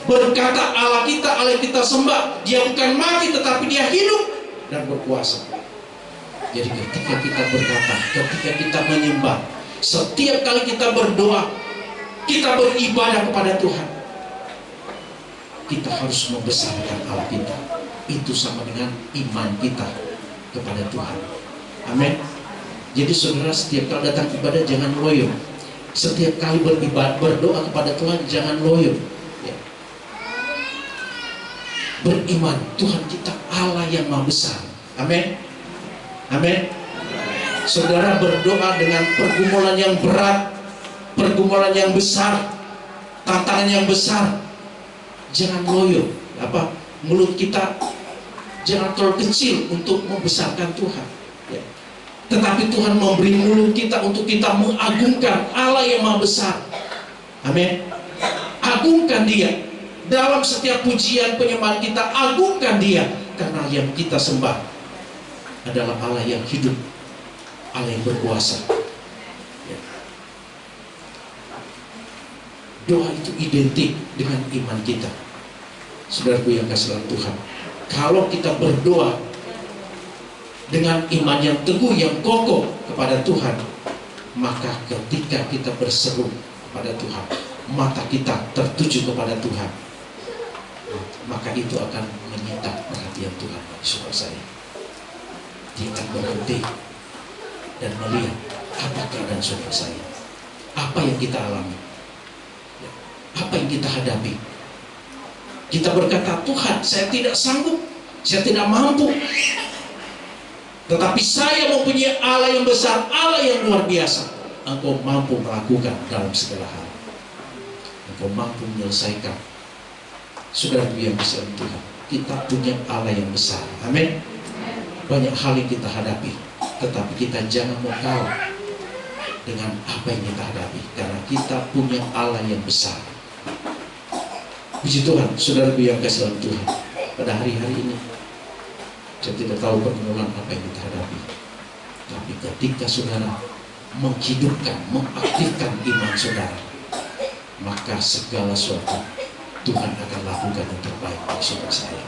S5: Berkata Allah yang kita sembah, dia bukan mati tetapi dia hidup dan berkuasa. Jadi ketika kita berkata, ketika kita menyembah, setiap kali kita berdoa, kita beribadah kepada Tuhan, kita harus membesarkan Allah kita. Itu sama dengan iman kita kepada Tuhan. Amin. Jadi saudara, setiap kali datang ibadah jangan loyo. Setiap kali beribadah, berdoa kepada Tuhan jangan loyo. Ya. Beriman Tuhan kita Allah yang maha besar. Amin. Amin. Saudara berdoa dengan pergumulan yang berat, pergumulan yang besar, tantangan yang besar, jangan loyo. Mulut kita jangan terlalu kecil untuk membesarkan Tuhan. Ya. Tetapi Tuhan memberi mulut kita untuk kita mengagungkan Allah yang maha besar. Amin. Agungkan Dia dalam setiap pujian penyembahan kita. Agungkan Dia karena yang kita sembah adalah Allah yang hidup, Allah yang berkuasa. Ya. Doa itu identik dengan iman kita. Saudaraku yang kasih dalam Tuhan, kalau kita berdoa dengan iman yang teguh, yang kokoh kepada Tuhan, maka ketika kita berseru kepada Tuhan, mata kita tertuju kepada Tuhan, maka itu akan menyita perhatian Tuhan. Saudara saya, dia akan berhenti dan melihat apa keadaan saudara saya, apa yang kita alami, apa yang kita hadapi. Kita berkata, Tuhan, saya tidak sanggup, saya tidak mampu, tetapi saya mempunyai Allah yang besar, Allah yang luar biasa. Engkau mampu melakukan dalam segala hal. Engkau mampu menyelesaikan. Saudara yang besar Tuhan, kita punya Allah yang besar. Amin. Banyak hal yang kita hadapi, tetapi kita jangan mau kalah dengan apa yang kita hadapi, karena kita punya Allah yang besar. Puji Tuhan, saudara yang kasih dalam Tuhan, pada hari-hari ini saya tidak tahu pergumulan apa yang kita hadapi, tapi ketika saudara menghidupkan, mengaktifkan iman saudara, maka segala sesuatu Tuhan akan lakukan yang terbaik bagi saudara saya.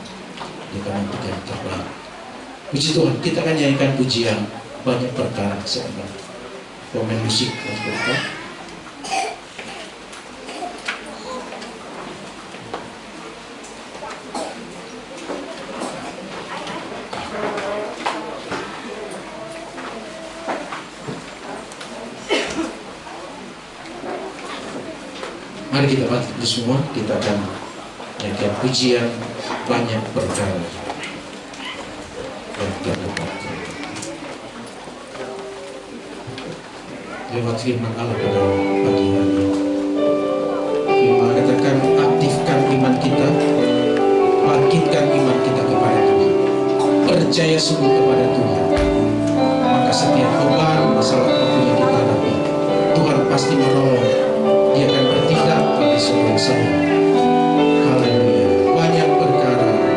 S5: Dia akan memberikan yang terbaik. Puji Tuhan, kita akan nyanyikan pujian banyak perkara. Sebentar, komen musik dan sebagainya. Mari kita bangkit semua, kita akan nyanyikan pujian banyak perkara yang kita dapatkan lewat firman Allah pada pagi hari ini. Firman katakan, aktifkan iman kita, bangkitkan iman kita kepada Tuhan, percaya sungguh kepada Tuhan, maka setiap beban masalah apapun yang kita hadapi, Tuhan pasti menolong. Dia akan bertindak bagi saudara saya. Haleluya. Banyak perkara.
S1: Banyak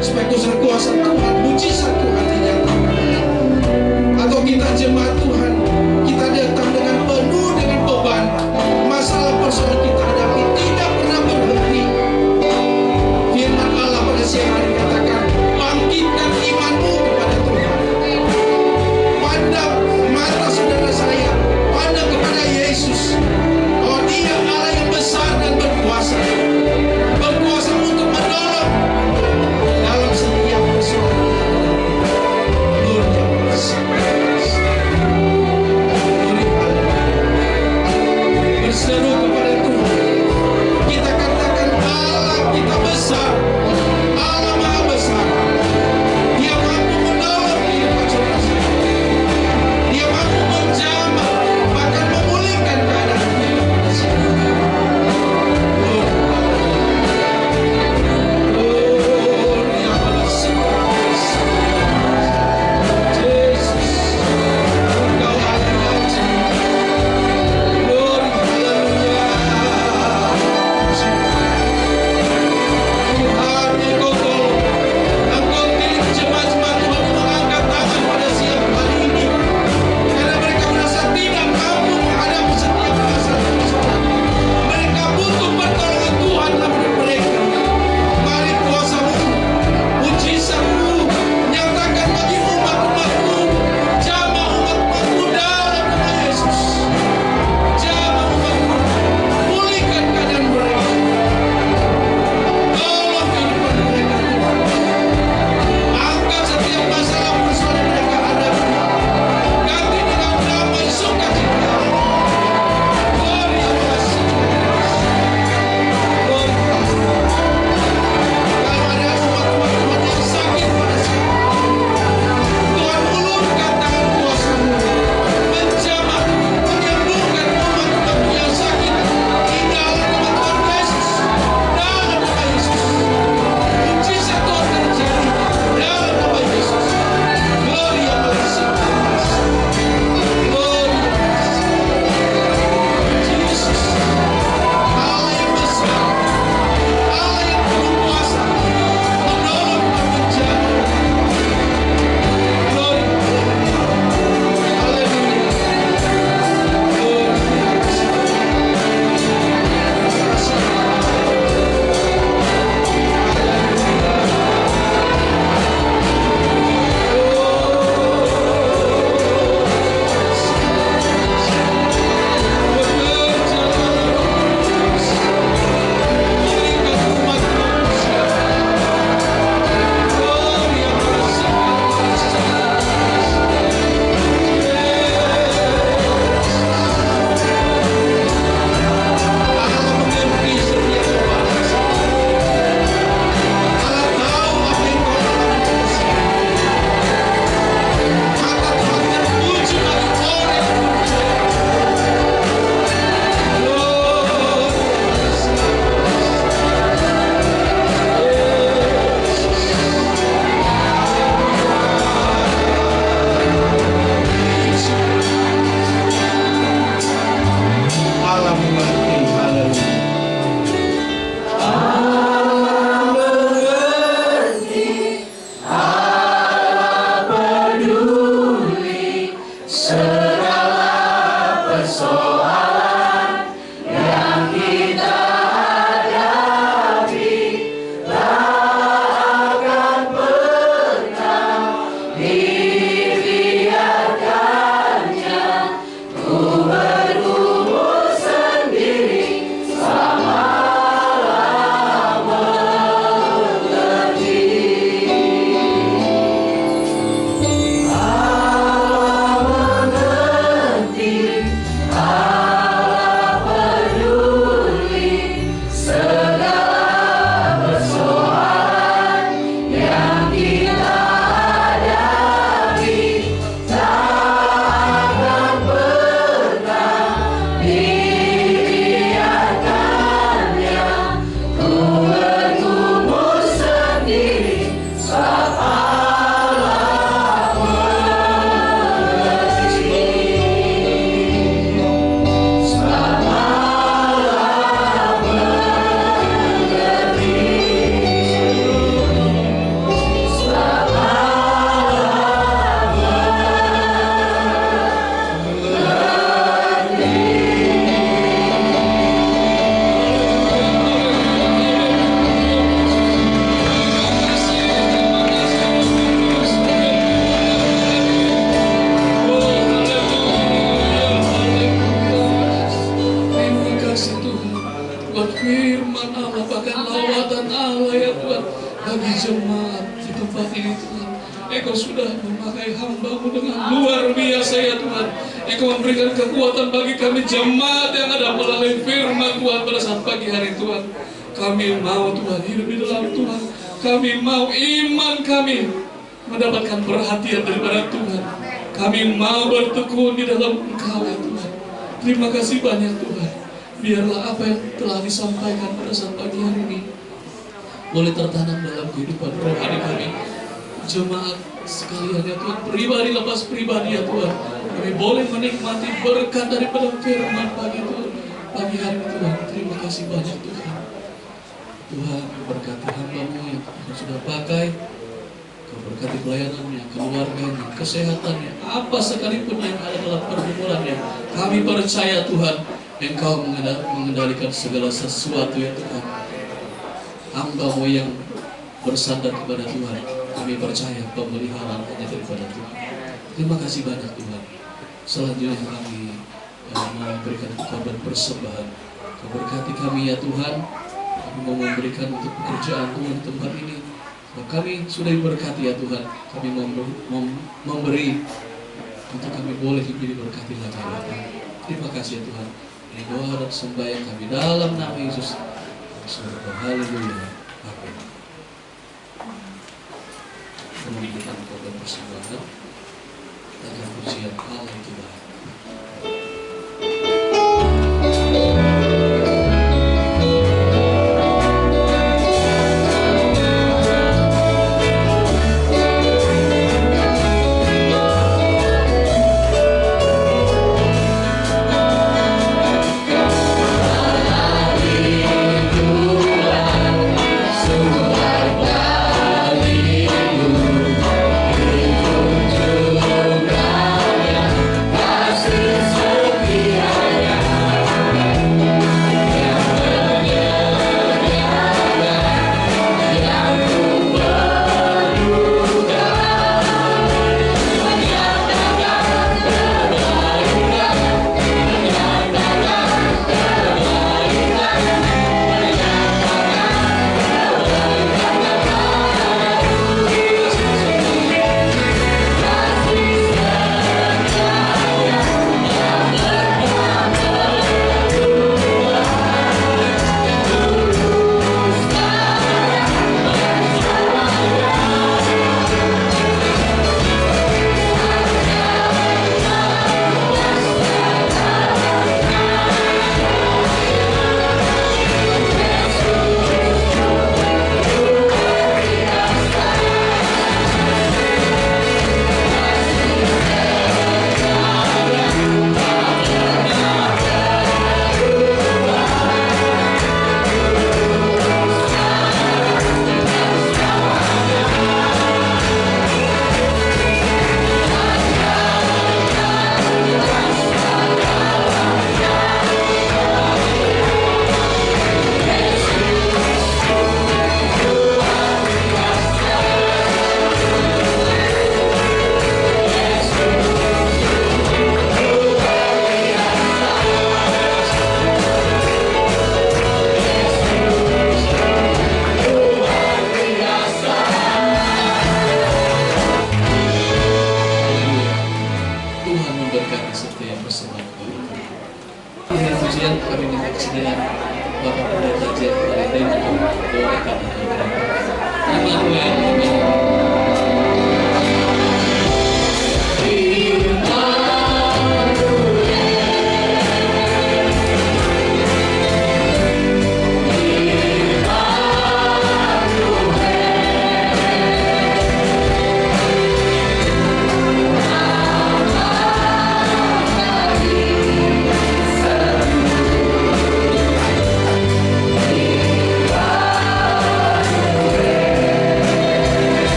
S5: supaya kuasa Tuhan, mujizat Tuhan dinyatakan. Atau kita jemaat Tuhan, kita datang dengan penuh dengan beban, masalah persoalan kita hadapi tidak pernah berhenti. Firman Allah pada siang hari katakan, bangkitkan imanmu kepada Tuhan. Pandang mata saudara saya, pandang kepada Yesus, bahwa Dia Allah yang besar dan berkuasa, berkuasa untuk menolong dalam setiap persoalan.
S1: tempat ini Tuhan. Engkau sudah memakai hamba-Mu dengan luar biasa ya Tuhan. Engkau memberikan kekuatan bagi kami jemaat yang ada melalui firman Tuhan pada saat pagi hari Tuhan. Kami mau Tuhan hidup di dalam Tuhan. Kami mau iman kami mendapatkan perhatian daripada Tuhan. Kami mau bertekun di dalam Engkau ya Tuhan. Terima kasih banyak Tuhan. Biarlah apa yang telah disampaikan pada saat pagi hari ini boleh tertanam dalam kehidupan rohani kami. Jemaat sekalian ya Tuhan, pribadi lepas pribadi ya Tuhan, kami boleh menikmati berkat daripada firman pagi Tuhan, pagi hari ini Tuhan. Terima kasih banyak Tuhan. Tuhan berkati hamba-Mu yang Tuhan sudah pakai. Kau berkati pelayanannya, keluarganya, kesehatannya, apa sekalipun yang ada dalam pergumulannya. Kami percaya Tuhan, Engkau mengendalikan segala sesuatu ya Tuhan. Hamba-Mu yang bersandar kepada Tuhan, kami percaya pemeliharaan hanya daripada Tuhan. Terima kasih banyak Tuhan. Selanjutnya kami mau memberikan korban persembahan. Kau berkati kami ya Tuhan. Kami mau memberikan untuk pekerjaan Tuhan di tempat ini. Kami sudah diberkati ya Tuhan. Kami mau memberi untuk kami boleh diberkati lagi ya Tuhan. Terima kasih ya Tuhan. Ini doa dan sembahyang kami dalam nama Yesus. Haleluya. Amin. Memberikan korban persembahan agar pujian Allah itu baik. Kami minta kesediaan Bapak Pendeta J. Valentine untuk doakan Immanuel.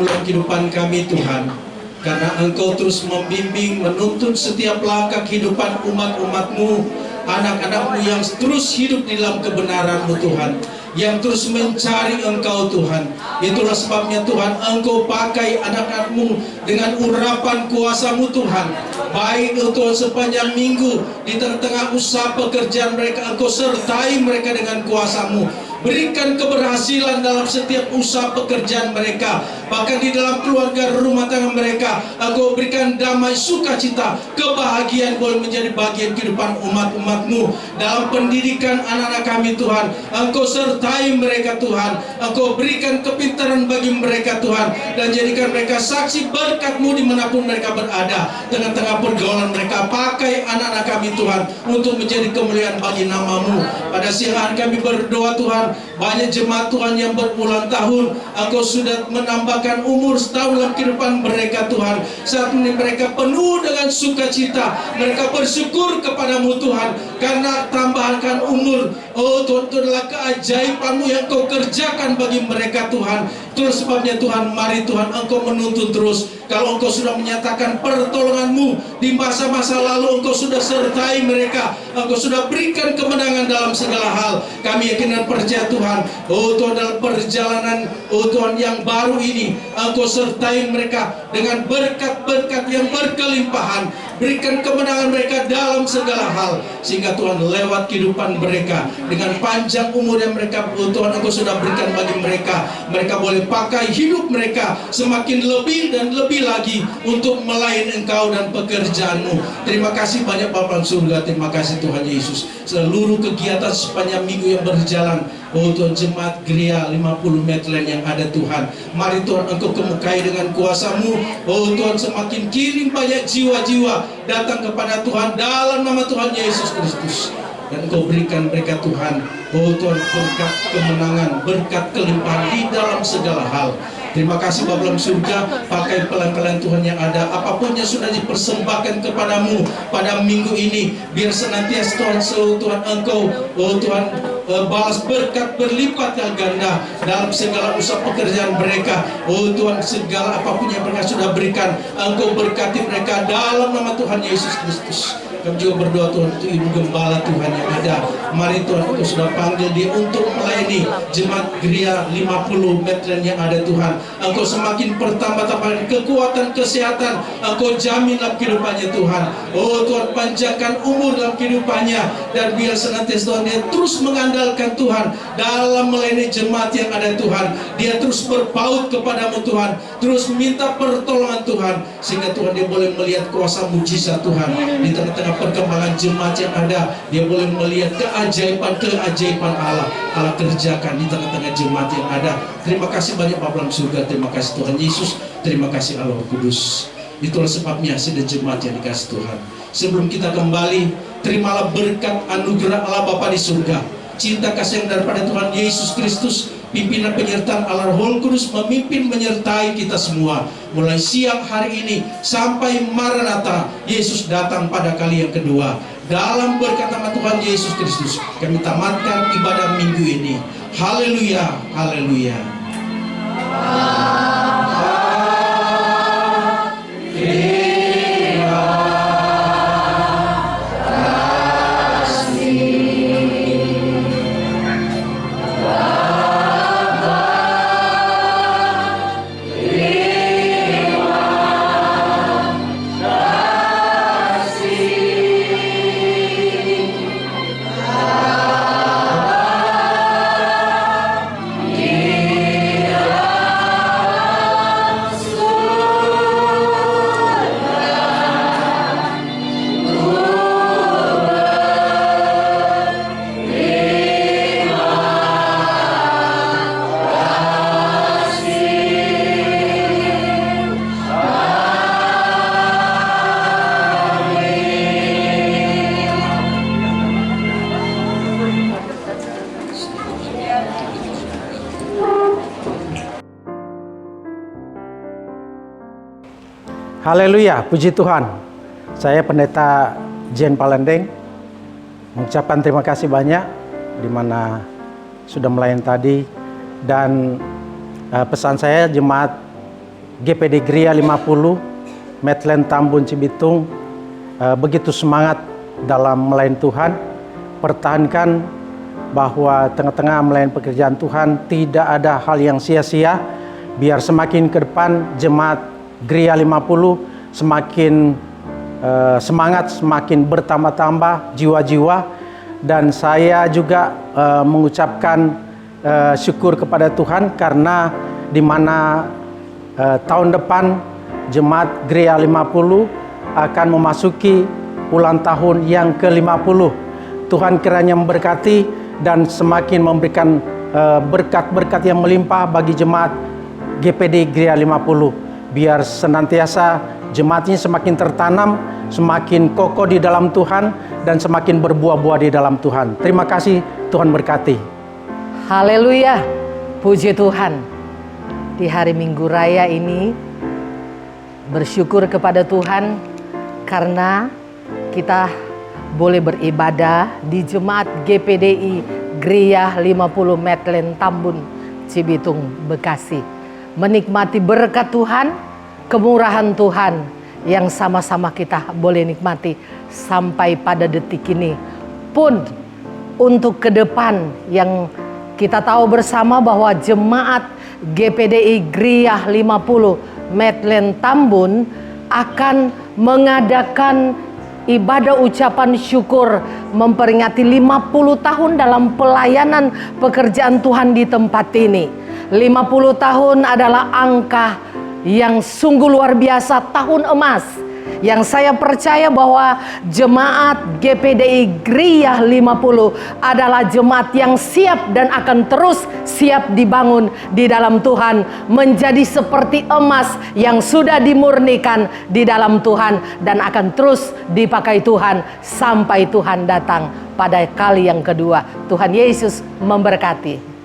S5: dalam kehidupan kami Tuhan. Karena Engkau terus membimbing, menuntun setiap langkah kehidupan umat-umat-Mu, anak-anak-Mu yang terus hidup di dalam kebenaran-Mu Tuhan, yang terus mencari Engkau Tuhan. Itulah sebabnya Tuhan, Engkau pakai anak-anak-Mu dengan urapan kuasa-Mu Tuhan. Baik Tuhan sepanjang minggu, di tengah-tengah usaha pekerjaan mereka, Engkau sertai mereka dengan kuasa-Mu. Berikan keberhasilan dalam setiap usaha pekerjaan mereka, bahkan di dalam keluarga rumah tangga mereka. Engkau berikan damai, sukacita, kebahagiaan boleh menjadi bagian kehidupan umat-umat-Mu. Dalam pendidikan anak-anak kami Tuhan, Engkau sertai mereka Tuhan. Engkau berikan kepintaran bagi mereka Tuhan, dan jadikan mereka saksi berkat-Mu dimanapun mereka berada. Tengah-tengah pergaulan mereka, pakai anak-anak kami Tuhan untuk menjadi kemuliaan bagi nama-Mu. Pada siang hari kami berdoa Tuhan, banyak jemaat Tuhan yang berulang tahun, Engkau sudah menambahkan umur setahun dalam kehidupan mereka Tuhan. Saat ini mereka penuh dengan sukacita, mereka bersyukur kepadamu Tuhan, karena tambahkan umur. Oh Tuhan, itu adalah keajaiban-Mu yang Kau kerjakan bagi mereka Tuhan. Itulah sebabnya Tuhan, mari Tuhan Engkau menuntun terus. Kalau Engkau sudah menyatakan pertolongan-Mu di masa-masa lalu, Engkau sudah sertai mereka, Engkau sudah berikan kemenangan dalam segala hal. Kami yakin dan percaya Tuhan, oh Tuhan, dalam perjalanan oh Tuhan yang baru ini, Engkau sertai mereka dengan berkat-berkat yang berkelimpahan. Berikan kemenangan mereka dalam segala hal, sehingga Tuhan lewat kehidupan mereka, dengan panjang umur yang mereka oh Tuhan Engkau sudah berikan bagi mereka, mereka boleh pakai hidup mereka semakin lebih dan lebih lagi untuk melayani Engkau dan pekerjaan-Mu. Terima kasih banyak Bapa surga, terima kasih Tuhan Yesus. Seluruh kegiatan sepanjang minggu yang berjalan, oh Tuhan, jemaat Gereja 50 Medland yang ada Tuhan, mari Tuhan Engkau kemukai dengan kuasa-Mu. Oh Tuhan, semakin kirim banyak jiwa-jiwa datang kepada Tuhan dalam nama Tuhan Yesus Kristus. Dan Engkau berikan mereka Tuhan, oh Tuhan, berkat kemenangan, berkat kelimpahan di dalam segala hal. Terima kasih Bapa dalam surga, pakai pelan-pelan Tuhan yang ada, apapun yang sudah dipersembahkan kepadamu pada minggu ini, biar senantiasa Tuhan, Tuhan Engkau, oh Tuhan, balas berkat berlipat yang ganda dalam segala usaha pekerjaan mereka. Oh Tuhan, segala apapun yang mereka sudah berikan, Engkau berkati mereka dalam nama Tuhan Yesus Kristus. Kami juga berdoa Tuhan untuk Ibu Gembala Tuhan yang ada. Mari Tuhan, Engkau sudah panggil dia untuk melayani jemaat Gereja 50 Medland yang ada Tuhan. Engkau semakin bertambah-tambah kekuatan, kesehatan, Engkau jamin dalam kehidupannya Tuhan. Oh Tuhan, panjangkan umur dalam kehidupannya, dan biar senantiasa Tuhan dia terus mengandalkan Tuhan dalam melayani jemaat yang ada Tuhan. Dia terus berpaut kepadamu Tuhan, terus minta pertolongan Tuhan, sehingga Tuhan dia boleh melihat kuasa mujizat Tuhan di tengah-tengah perkembangan jemaat yang ada. Dia boleh melihat keajaiban Allah kerjakan di tengah-tengah jemaat yang ada. Terima kasih banyak Bapa dalam surga, terima kasih Tuhan Yesus, terima kasih Allah Kudus. Itulah sebabnya sudah jemaat yang dikasih Tuhan. Sebelum kita kembali, terimalah berkat anugerah Allah Bapa di surga, cinta kasih yang daripada Tuhan Yesus Kristus, pimpinan penyertaan Allah Roh Kudus memimpin menyertai kita semua mulai siang hari ini sampai Maranatha, Yesus datang pada kali yang kedua. Dalam berkat nama Tuhan Yesus Kristus, kami tamatkan ibadah minggu ini. Haleluya, haleluya.
S6: Haleluya, puji Tuhan. Saya Pendeta Jen Palendeng mengucapkan terima kasih banyak di mana sudah melayani tadi, dan pesan saya jemaat GPD Gria 50 Medland Tambun Cibitung begitu semangat dalam melayani Tuhan. Pertahankan bahwa tengah-tengah melayani pekerjaan Tuhan tidak ada hal yang sia-sia. Biar semakin ke depan jemaat Gria 50 semakin semangat, semakin bertambah-tambah jiwa-jiwa. Dan saya juga mengucapkan syukur kepada Tuhan karena di mana tahun depan jemaat Gria 50 akan memasuki ulang tahun yang ke-50. Tuhan kiranya memberkati dan semakin memberikan berkat-berkat yang melimpah bagi jemaat GPD Gria 50. Biar senantiasa jemaatnya semakin tertanam, semakin kokoh di dalam Tuhan, dan semakin berbuah-buah di dalam Tuhan. Terima kasih, Tuhan berkati.
S7: Haleluya, puji Tuhan. Di hari Minggu Raya ini bersyukur kepada Tuhan karena kita boleh beribadah di jemaat GPDI Gria 50 Medland Tambun Cibitung Bekasi. Menikmati berkat Tuhan, kemurahan Tuhan yang sama-sama kita boleh nikmati sampai pada detik ini. Pun untuk ke depan yang kita tahu bersama bahwa jemaat GPDI Gria 50 Medland Tambun akan mengadakan ibadah ucapan syukur memperingati 50 tahun dalam pelayanan pekerjaan Tuhan di tempat ini. 50 tahun adalah angka yang sungguh luar biasa, tahun emas. Yang saya percaya bahwa jemaat GPDI Gria 50 adalah jemaat yang siap dan akan terus siap dibangun di dalam Tuhan, menjadi seperti emas yang sudah dimurnikan di dalam Tuhan dan akan terus dipakai Tuhan sampai Tuhan datang pada kali yang kedua. Tuhan Yesus memberkati.